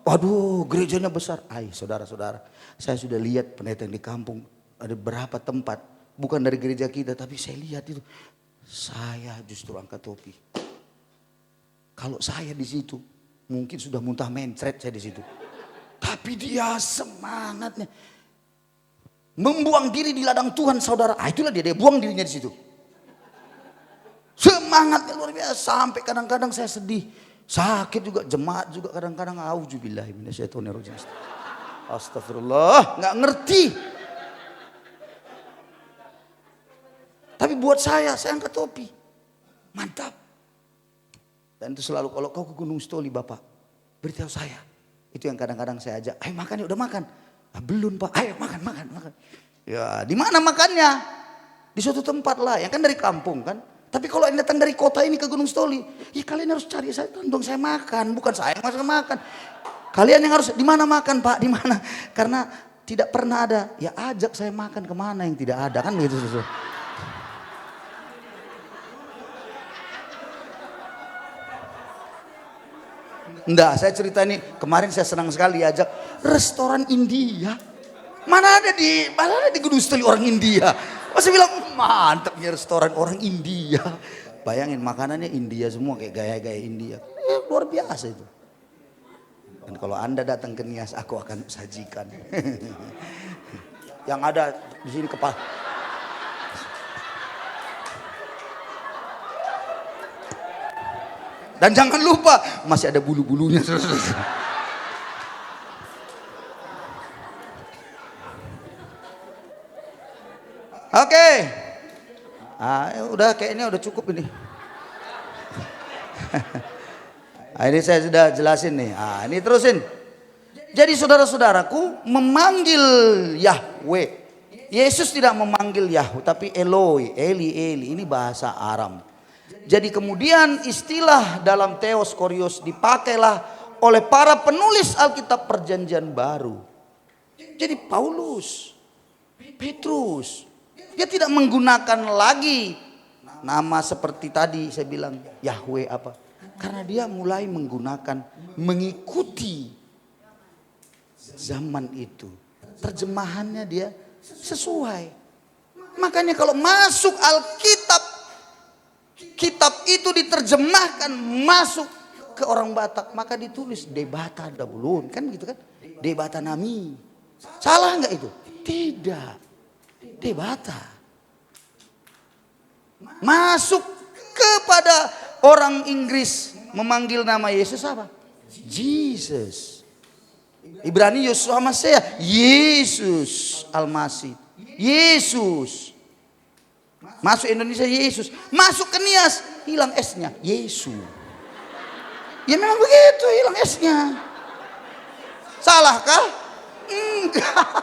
Waduh gerejanya besar. Saudara-saudara, saya sudah lihat pendeta yang di kampung ada berapa tempat. Bukan dari gereja kita, tapi saya lihat itu. Saya justru angkat topi. Kalau saya di situ, mungkin sudah muntah mencret saya di situ. Tapi dia semangatnya. Membuang diri di ladang Tuhan saudara. Itulah dia buang dirinya di situ. Semangatnya luar biasa. Sampai kadang-kadang saya sedih. Sakit juga, jemaat juga kadang-kadang. Auzubillahi minasyaitonirrajim. Astagfirullah, nggak ngerti. Tapi buat saya angkat topi. Mantap. Dan itu selalu kalau kau ke Gunung Stoli Bapak, beritahu saya. Itu yang kadang-kadang saya ajak, ayo makan ya, udah makan. Belum Pak, ayo makan. Ya di mana makannya? Di suatu tempat lah, yang kan dari kampung kan. Tapi kalau yang datang dari kota ini ke Gunung Stoli, ya kalian harus cari saya dong, saya makan, bukan saya yang makan. Kalian yang harus di mana makan Pak, di mana? Karena tidak pernah ada. Ya ajak saya makan kemana yang tidak ada kan begitu. Enggak, saya cerita ini kemarin saya senang sekali ajak restoran India. Mana ada di Gunung Stoli orang India. Masih bilang mantapnya restoran orang India. Bayangin makanannya India semua kayak gaya-gaya India. Luar biasa itu. Dan kalau Anda datang ke Nias aku akan sajikan. Yang ada di sini kepala. Dan jangan lupa masih ada bulu-bulunya. Oke. Udah kayaknya udah cukup ini. Ini saya sudah jelasin nih. Ini terusin. Jadi saudara-saudaraku memanggil Yahweh. Yesus tidak memanggil Yahweh tapi Eloi, Eli. Ini bahasa Aram. Jadi kemudian istilah dalam Theos Korios dipakailah oleh para penulis Alkitab Perjanjian Baru. Jadi Paulus, Petrus, dia tidak menggunakan lagi nama seperti tadi saya bilang Yahweh apa. Karena dia mulai mengikuti zaman itu. Terjemahannya dia sesuai. Makanya kalau masuk Alkitab, kitab itu diterjemahkan masuk ke orang Batak, maka ditulis Debata Dabulun, kan gitu kan? Debata Nami. Salah nggak itu? Tidak. Debata. Masuk kepada orang Inggris memanggil nama Yesus apa? Jesus. Ibrani Yosua Masya, Yesus Almasih. Yesus. Masuk Indonesia Yesus, masuk ke Nias hilang S-nya Yesus. Ya memang begitu, hilang S-nya. Salahkah? Enggak.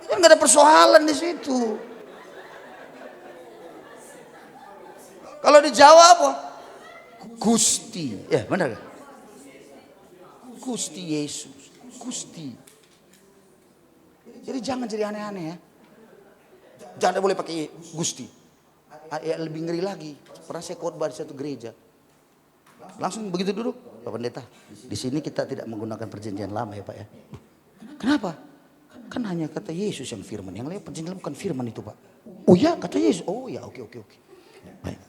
Ya enggak ada persoalan di situ. Kalau di Jawa apa? Gusti. Ya benar gak? Gusti Yesus, Gusti. Jadi jangan jadi aneh-aneh ya. Jangan boleh pakai Gusti. Ya, lebih ngeri lagi. Pernah saya khotbah di satu gereja. Langsung begitu duduk, Pak Pendeta. Di sini kita tidak menggunakan perjanjian lama ya Pak ya. Kenapa? Kan hanya kata Yesus yang firman. Yang lain perjanjian lama bukan firman itu Pak. Oh ya kata Yesus. Oh ya oke. Baik.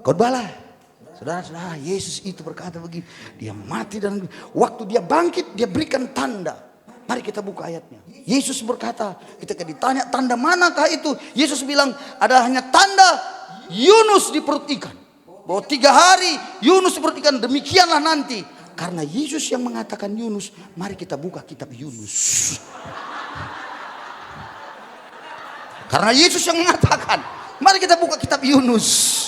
Khotbah lah. Saudara-saudara, Yesus itu berkata begini, dia mati dan waktu dia bangkit dia berikan tanda. Mari kita buka ayatnya. Yesus berkata, ketika ditanya tanda manakah itu, Yesus bilang ada hanya tanda Yunus di perut ikan. Bahwa 3 hari Yunus di perut ikan, demikianlah nanti. Karena Yesus yang mengatakan Yunus, mari kita buka kitab Yunus. Karena Yesus yang mengatakan, mari kita buka kitab Yunus.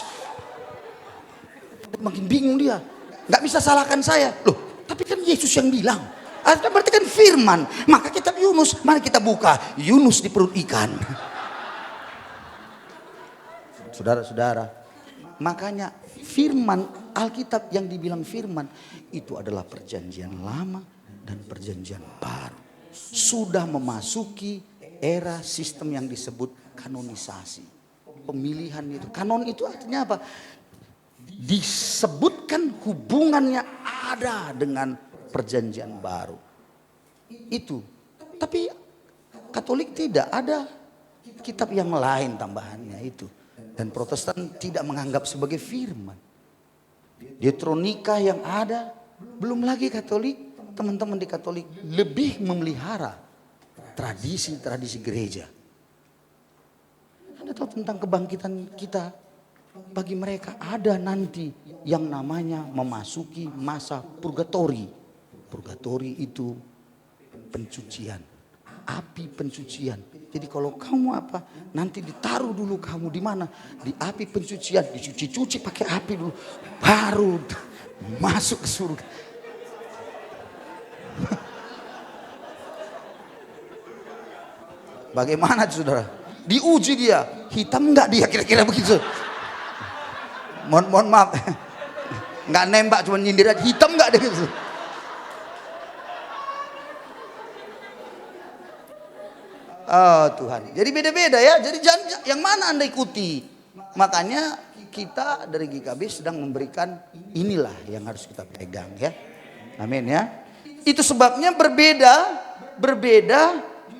Makin bingung dia, nggak bisa salahkan saya. Loh, tapi kan Yesus yang bilang. Berarti kan firman. Maka kitab Yunus, mari kita buka Yunus di perut ikan. Saudara-saudara, makanya firman Alkitab yang dibilang firman itu adalah perjanjian lama dan perjanjian baru. Sudah memasuki era sistem yang disebut kanonisasi. Pemilihan itu. Kanon itu artinya apa? Disebutkan hubungannya ada dengan perjanjian baru. Itu. Tapi Katolik tidak, ada kitab yang lain tambahannya itu. Dan Protestan tidak menganggap sebagai firman. Deuteronika yang ada, belum lagi Katolik, teman-teman di Katolik lebih memelihara tradisi-tradisi gereja. Anda tahu tentang kebangkitan kita? Bagi mereka ada nanti yang namanya memasuki masa purgatori. Purgatori itu pencucian, api pencucian. Jadi kalau kamu nanti ditaruh dulu kamu di mana? Di api pencucian, dicuci-cuci pakai api dulu, baru masuk ke surga. Bagaimana saudara? Diuji dia, hitam enggak dia kira-kira begitu. Mohon maaf, nggak nembak cuma nyindir aja, hitam enggak dia gitu. Oh Tuhan, jadi beda-beda ya. Jadi yang mana Anda ikuti? Makanya kita dari GKB sedang memberikan inilah yang harus kita pegang ya. Amin ya. Itu sebabnya berbeda.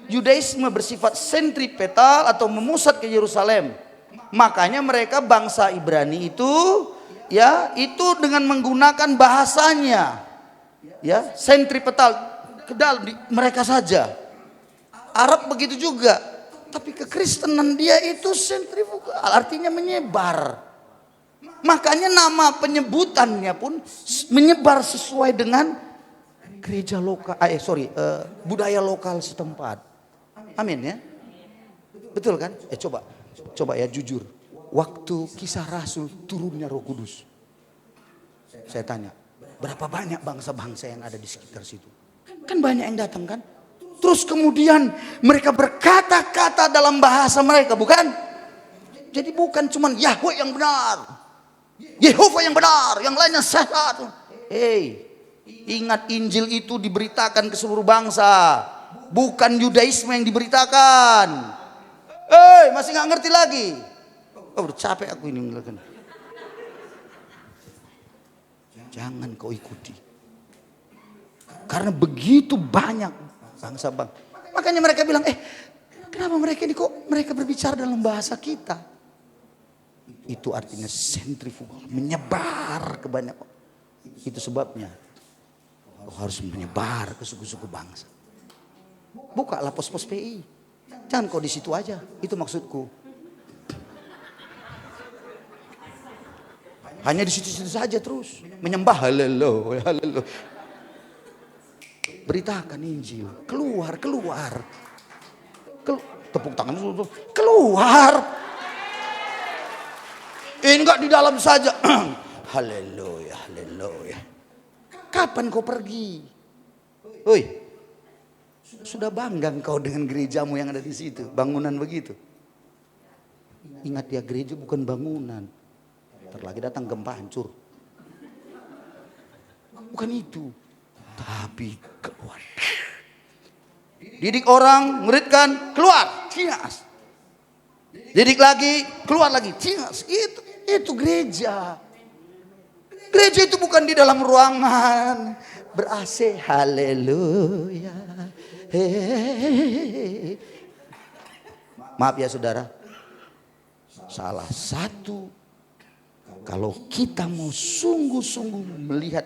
Yudaisme bersifat sentripetal atau memusat ke Yerusalem. Makanya mereka bangsa Ibrani itu ya, itu dengan menggunakan bahasanya ya, sentripetal ke dalam mereka saja. Arab begitu juga, tapi kekristenan dia itu sentrifugal, artinya menyebar. Makanya nama penyebutannya pun menyebar sesuai dengan gereja lokal, budaya lokal setempat. Amin ya, betul kan? Coba ya jujur, waktu Kisah Rasul turunnya Roh Kudus, saya tanya, berapa banyak bangsa-bangsa yang ada di sekitar situ? Kan banyak yang datang kan? Terus kemudian mereka berkata-kata dalam bahasa mereka, bukan? Jadi bukan cuman Yahweh yang benar, Yehova yang benar, yang lainnya sesat. Ingat Injil itu diberitakan ke seluruh bangsa, bukan Yudaisme yang diberitakan. Masih nggak ngerti lagi? Oh, udah capek aku ini ngeliatin. Jangan kau ikuti, karena begitu banyak bangsa-bangsa. Makanya mereka bilang, kenapa mereka ini kok mereka berbicara dalam bahasa kita? Itu artinya sentrifugal, menyebar ke banyak. Itu sebabnya kau harus menyebar ke suku-suku bangsa. Bukalah pos-pos PI. Jangan kau di situ aja. Itu maksudku. Hanya di situ-situ saja terus menyembah haleluya. Beritakan Injil, keluar. Tepuk tangan keluar. Ini enggak di dalam saja. Haleluya. Kapan kau pergi? Sudah bangga engkau dengan gerejamu yang ada di situ, bangunan begitu. Ingat ya, gereja bukan bangunan. Ntar lagi datang gempa hancur. Bukan itu. Tapi keluar. Didik orang, muridkan, keluar. Cias. Didik lagi, keluar lagi. Cias. Itu gereja. Gereja itu bukan di dalam ruangan ber-AC. Haleluya. Maaf ya saudara. Salah satu Kalau kita mau sungguh-sungguh melihat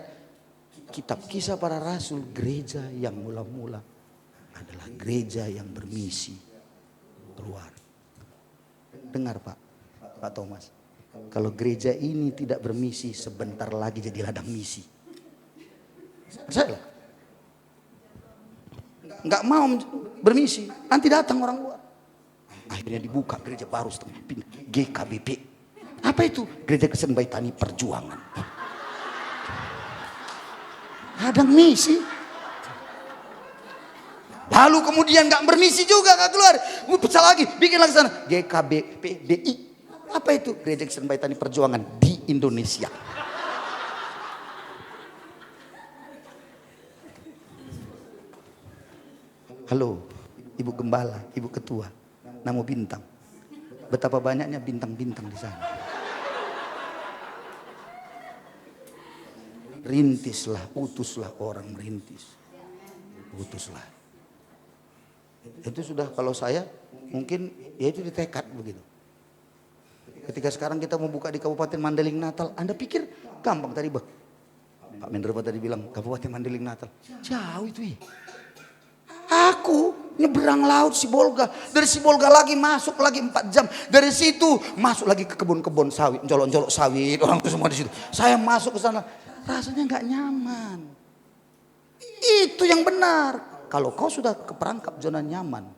kitab Kisah Para Rasul, gereja yang mula-mula adalah gereja yang bermisi keluar. Dengar Pak Thomas. Kalau gereja ini tidak bermisi, sebentar lagi jadi ladang misi. Saya nggak mau bermisi, nanti datang orang luar. Akhirnya dibuka gereja baru setengah pindah, GKBP. Apa itu? Gereja Kristen Baitani Perjuangan. Ladang misi. Lalu kemudian nggak bermisi juga, nggak keluar. Pecah lagi, bikin lagi sana. GKBPDI. Apa itu? Gereja Kristen Baitani Perjuangan di Indonesia. Halo, Ibu Gembala, Ibu Ketua, Namo Bintang. Betapa banyaknya bintang-bintang di sana. Rintislah, utuslah orang merintis. Utuslah. Itu sudah, kalau saya mungkin ya itu ditekad begitu. Ketika sekarang kita mau buka di Kabupaten Mandeling Natal, Anda pikir gampang tadi Pak Menro tadi bilang Kabupaten Mandeling Natal. Jauh itu ya. Aku nyebrang laut Sibolga. Dari Sibolga lagi masuk lagi 4 jam. Dari situ masuk lagi ke kebun-kebun sawit. Jolok-jolok sawit. Orang itu semua di situ. Saya masuk ke sana. Rasanya gak nyaman. Itu yang benar. Kalau kau sudah keperangkap zona nyaman.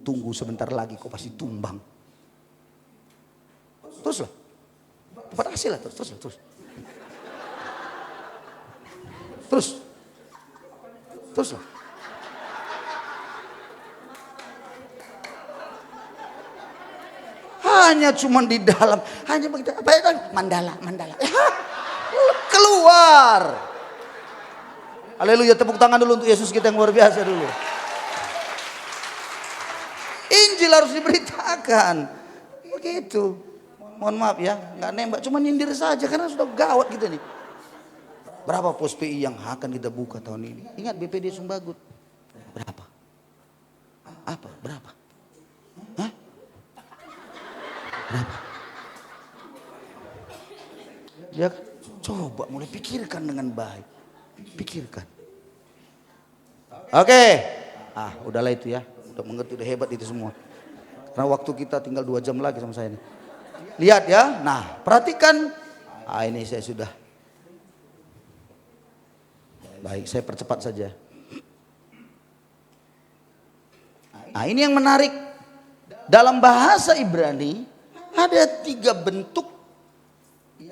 Tunggu sebentar lagi kau pasti tumbang. Teruslah. Berhasil lah terus. Teruslah. Hanya cuma di dalam, hanya begitu. Apa itu? Mandala. Keluar. Haleluya, tepuk tangan dulu untuk Yesus kita yang luar biasa dulu. Injil harus diberitakan. Begitu. Mohon maaf ya, nggak nembak, cuma nyindir saja karena sudah gawat kita nih. Berapa pos PI yang akan kita buka tahun ini? Ingat BPD Sumbagut. Berapa? Apa? Berapa? Hah? Berapa? Ya, coba mulai pikirkan dengan baik. Pikirkan. Oke. Udahlah itu ya. Udah mengerti, udah hebat itu semua. Karena waktu kita tinggal 2 jam lagi sama saya nih. Lihat ya. Nah, perhatikan. Ini saya sudah. Baik, saya percepat saja. Ini yang menarik. Dalam bahasa Ibrani ada 3 bentuk,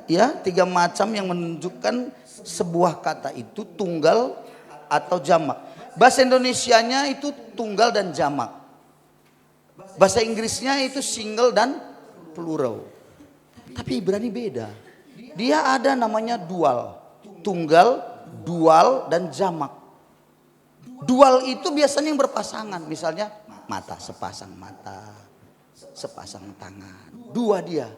ya, 3 macam yang menunjukkan sebuah kata itu tunggal atau jamak. Bahasa Indonesianya itu tunggal dan jamak. Bahasa Inggrisnya itu single dan plural. Tapi Ibrani beda. Dia ada namanya dual, tunggal, dual dan jamak. Dual itu biasanya yang berpasangan, misalnya mata, sepasang mata, sepasang tangan, 2 dia.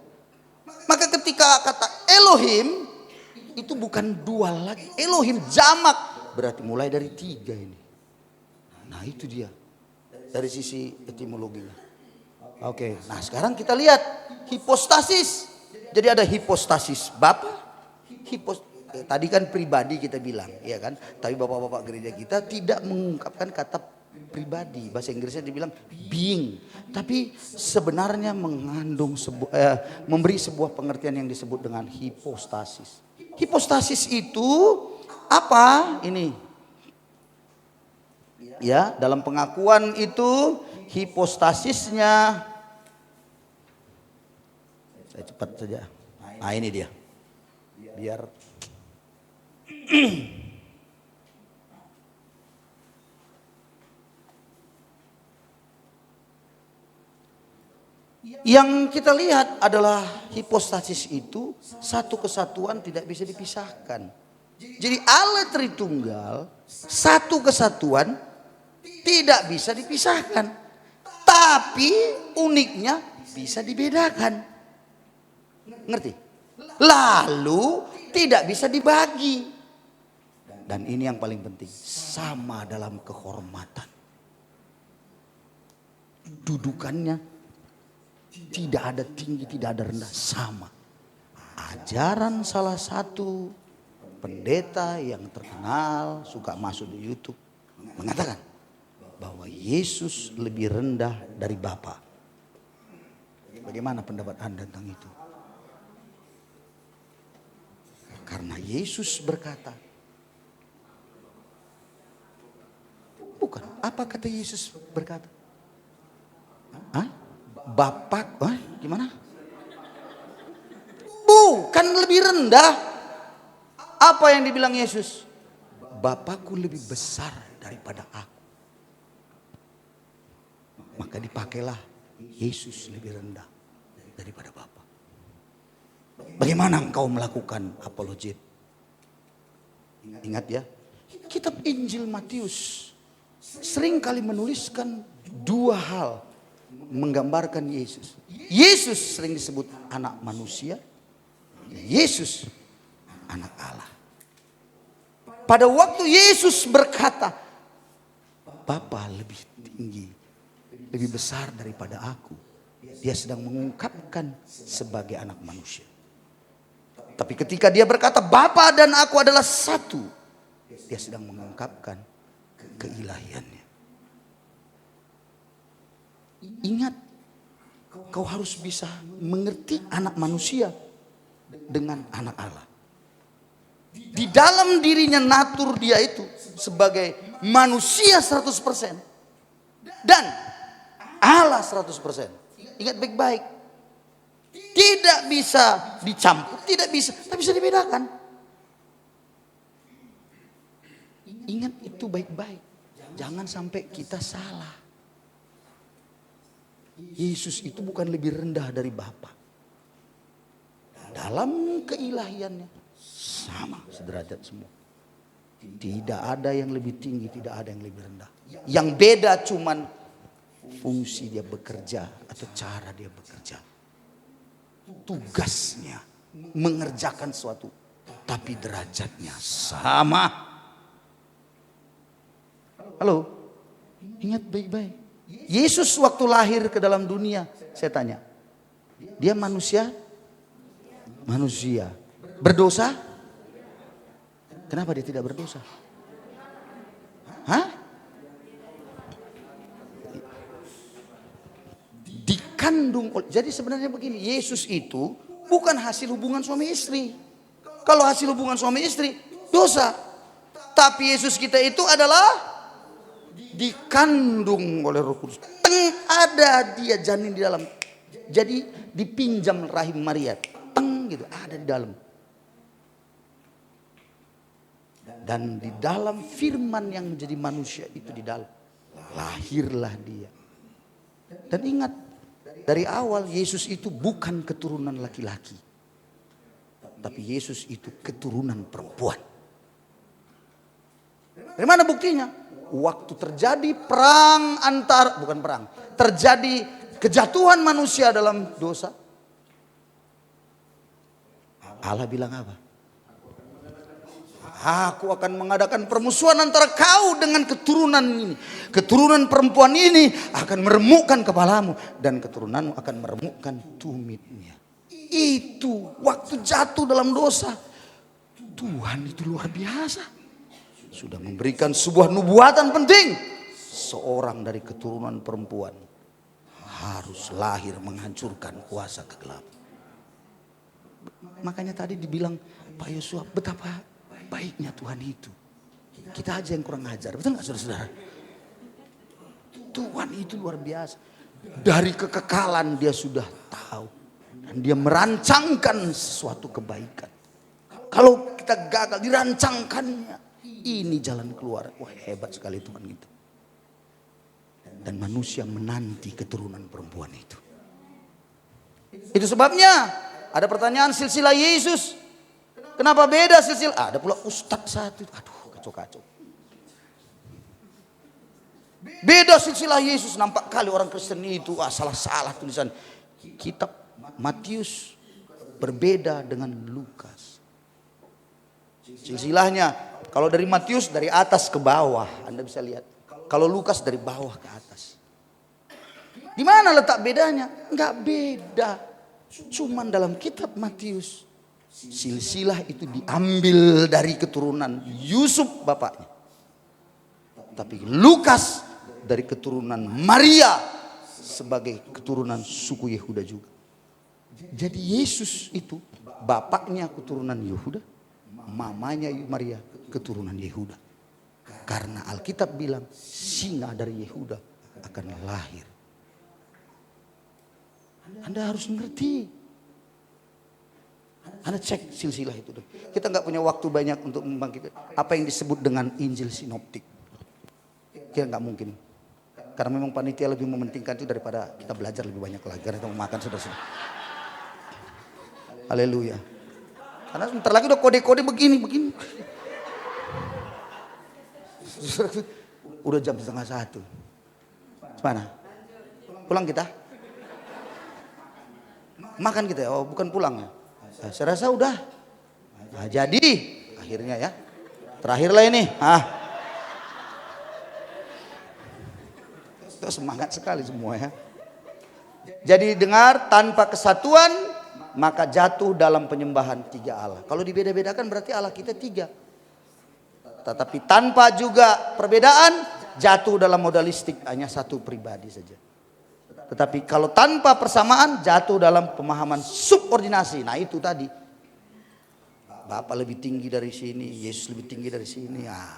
Maka ketika kata Elohim itu bukan dual lagi, Elohim jamak, berarti mulai dari 3 ini. Nah itu dia dari sisi etimologinya. Oke, nah sekarang kita lihat hipostasis. Jadi ada hipostasis Bapa, tadi kan pribadi kita bilang, ya kan? Tapi bapak-bapak gereja kita tidak mengungkapkan kata pribadi. Bahasa Inggrisnya dibilang being, tapi sebenarnya mengandung memberi sebuah pengertian yang disebut dengan hipostasis. Hipostasis itu apa? Ini. Ya, dalam pengakuan itu hipostasisnya, saya cepat saja. Nah, ini dia. Biar yang kita lihat adalah hipostasis itu satu kesatuan, tidak bisa dipisahkan. Jadi Allah Tritunggal satu kesatuan, tidak bisa dipisahkan. Tapi uniknya bisa dibedakan. Ngerti? Lalu tidak bisa dibagi. Dan ini yang paling penting, sama dalam kehormatan. Dudukannya Tidak ada tinggi, tidak ada rendah, sama. Ajaran salah satu pendeta yang terkenal, suka masuk di YouTube, mengatakan bahwa Yesus lebih rendah dari Bapa. Bagaimana pendapat Anda tentang itu? Karena Yesus berkata, bukan, apa kata Yesus berkata? Bapak, gimana? Bukan lebih rendah. Apa yang dibilang Yesus? Bapakku lebih besar daripada aku. Maka dipakailah Yesus lebih rendah daripada Bapa. Bagaimana engkau melakukan apologet? Ingat ya, kitab Injil Matius sering kali menuliskan dua hal menggambarkan Yesus. Yesus sering disebut anak manusia, Yesus anak Allah. Pada waktu Yesus berkata, Bapa lebih tinggi, lebih besar daripada aku, dia sedang mengungkapkan sebagai anak manusia. Tapi ketika dia berkata Bapa dan aku adalah satu, dia sedang mengungkapkan keilahiannya. Ingat, kau harus bisa mengerti anak manusia dengan anak Allah. Di dalam dirinya natur dia itu sebagai manusia 100% dan Allah 100%. Ingat baik-baik. Tidak bisa dicampur, tidak bisa, tapi bisa dibedakan. Ingat itu baik-baik. Jangan sampai kita salah. Yesus itu bukan lebih rendah dari Bapa. Dalam keilahiannya sama, sederajat semua. Tidak ada yang lebih tinggi, tidak ada yang lebih rendah. Yang beda cuman fungsi dia bekerja atau cara dia bekerja. Tugasnya mengerjakan sesuatu, tapi derajatnya sama. Halo, ingat baik-baik. Yesus waktu lahir ke dalam dunia, saya tanya, dia manusia? Manusia. Berdosa? Kenapa dia tidak berdosa? Hah? Dikandung. Jadi sebenarnya begini, Yesus itu bukan hasil hubungan suami istri. Kalau hasil hubungan suami istri, dosa. Tapi Yesus kita itu adalah dikandung oleh Roh Kudus. Ada dia janin di dalam. Jadi dipinjam rahim Maria. Gitu, ada di dalam. Dan di dalam firman yang menjadi manusia itu di dalam. Lahirlah dia. Dan ingat, dari awal Yesus itu bukan keturunan laki-laki. Tapi Yesus itu keturunan perempuan. Dari mana buktinya? Waktu terjadi perang bukan perang, terjadi kejatuhan manusia dalam dosa. Allah bilang apa? Aku akan mengadakan permusuhan antara kau dengan keturunan ini. Keturunan perempuan ini akan meremukkan kepalamu dan keturunanmu akan meremukkan tumitnya. Itu waktu jatuh dalam dosa. Tuhan itu luar biasa. Sudah memberikan sebuah nubuatan penting. Seorang dari keturunan perempuan harus lahir menghancurkan kuasa kegelapan. Makanya tadi dibilang Pak Yosua, betapa baiknya Tuhan itu. Kita aja yang kurang ajar, betul gak saudara-saudara? Tuhan itu luar biasa. Dari kekekalan dia sudah tahu. Dan dia merancangkan sesuatu kebaikan. Kalau kita gagal dirancangkannya. Ini jalan keluar. Wah, hebat sekali Tuhan itu. Dan manusia menanti keturunan perempuan itu. Itu sebabnya ada pertanyaan silsilah Yesus. Kenapa beda silsilah? Ada pula ustadz satu. Aduh, kacau-kacau. Beda silsilah Yesus. Nampak kali orang Kristen itu salah-salah tulisan. Kitab Matius berbeda dengan Lukas. Silsilahnya kalau dari Matius dari atas ke bawah, Anda bisa lihat. Kalau Lukas dari bawah ke atas. Di mana letak bedanya? Enggak beda. Cuman dalam kitab Matius, silsilah itu diambil dari keturunan Yusuf bapaknya. Tapi Lukas dari keturunan Maria sebagai keturunan suku Yehuda juga. Jadi Yesus itu bapaknya keturunan Yehuda, mamanya Maria keturunan Yehuda. Karena Alkitab bilang singa dari Yehuda akan lahir. Anda harus mengerti. Anda cek silsilah itu. Kita nggak punya waktu banyak untuk membangkitkan apa yang disebut dengan Injil sinoptik. Kita nggak mungkin. Karena memang panitia lebih mementingkan itu daripada kita belajar lebih banyak lagi. Karena kita mau makan saudara-saudara. Haleluya. Karena sebentar lagi udah kode-kode begini. Udah jam 12:30. Mana? Pulang kita? Makan kita ya? Oh bukan pulang ya? Nah, saya rasa udah. Nah, jadi akhirnya ya. Terakhirlah ini. Itu semangat sekali semua ya. Jadi dengar, tanpa kesatuan maka jatuh dalam penyembahan tiga Allah. Kalau dibeda-bedakan berarti Allah kita tiga. Tetapi tanpa juga perbedaan jatuh dalam modalistik hanya satu pribadi saja. Tetapi kalau tanpa persamaan jatuh dalam pemahaman subordinasi. Nah itu tadi. Bapak lebih tinggi dari sini, Yesus lebih tinggi dari sini. Nah,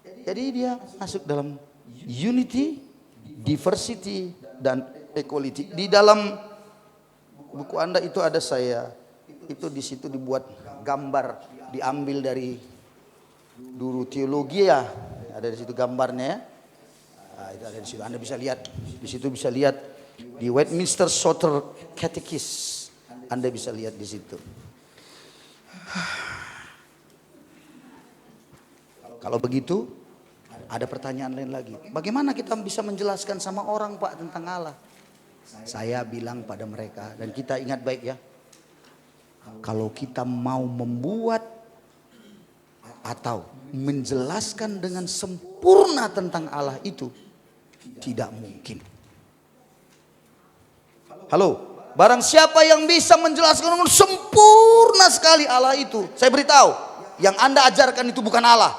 jadi dia masuk dalam unity, diversity, dan equality. Di dalam buku Anda itu ada saya. Itu di situ dibuat gambar, diambil dari guru teologi ya. Ada di situ gambarnya ya. Nah, itu ada di situ. Anda bisa lihat. Di situ bisa lihat. Di Westminster Shorter Catechism Anda bisa lihat di situ. Kalau begitu ada pertanyaan lain lagi. Bagaimana kita bisa menjelaskan sama orang Pak tentang Allah? Saya bilang pada mereka dan kita ingat baik ya. Kalau kita mau membuat atau menjelaskan dengan sempurna tentang Allah itu tidak mungkin. Halo, barang siapa yang bisa menjelaskan dengan sempurna sekali Allah itu, saya beritahu, yang Anda ajarkan itu bukan Allah.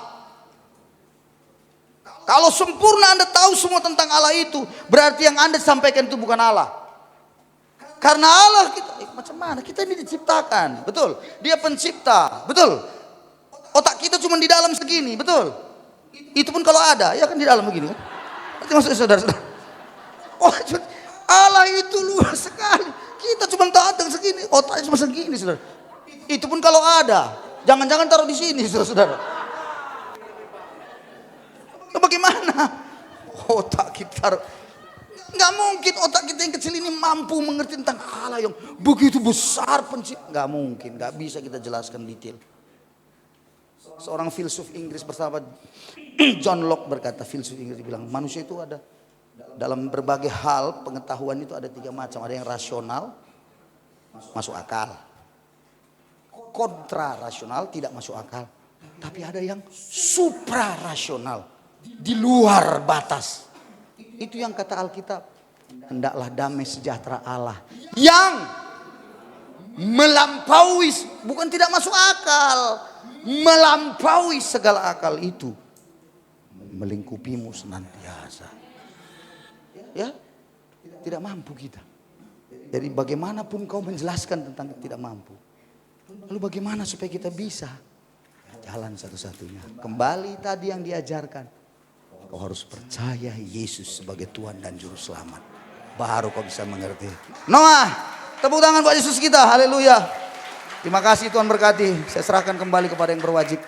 Kalau sempurna Anda tahu semua tentang Allah itu, berarti yang Anda sampaikan itu bukan Allah. Karena Allah kita, macam mana? Kita ini diciptakan, betul? Dia pencipta, betul? Otak kita cuma di dalam segini, betul? Itu pun kalau ada, ya kan di dalam begini kan? Nanti maksudnya saudara-saudara. Oh, Allah itu luas sekali. Kita cuma datang segini, otaknya cuma segini, saudara. Itu pun kalau ada. Jangan-jangan taruh di sini, saudara-saudara. Bagaimana? Otak kita, nggak mungkin otak kita yang kecil ini mampu mengerti tentang Allah yang begitu besar pencipta. Nggak mungkin, nggak bisa kita jelaskan detail. Seorang filsuf Inggris bersama John Locke berkata, filsuf Inggris bilang manusia itu ada dalam berbagai hal pengetahuan itu ada tiga macam. Ada yang rasional, masuk akal. Kontra rasional, tidak masuk akal. Tapi ada yang supra rasional, di luar batas. Itu yang kata Alkitab. Hendaklah damai sejahtera Allah yang melampaui, bukan tidak masuk akal, melampaui segala akal itu melingkupimu senantiasa. Ya, tidak mampu kita. Jadi bagaimanapun kau menjelaskan tentang tidak mampu. Lalu bagaimana supaya kita bisa? Jalan satu-satunya. Kembali tadi yang diajarkan. Kau harus percaya Yesus sebagai Tuhan dan Juru Selamat. Baru kau bisa mengerti. Noah, tepuk tangan buat Yesus kita. Haleluya. Terima kasih Tuhan berkati. Saya serahkan kembali kepada yang berwajib.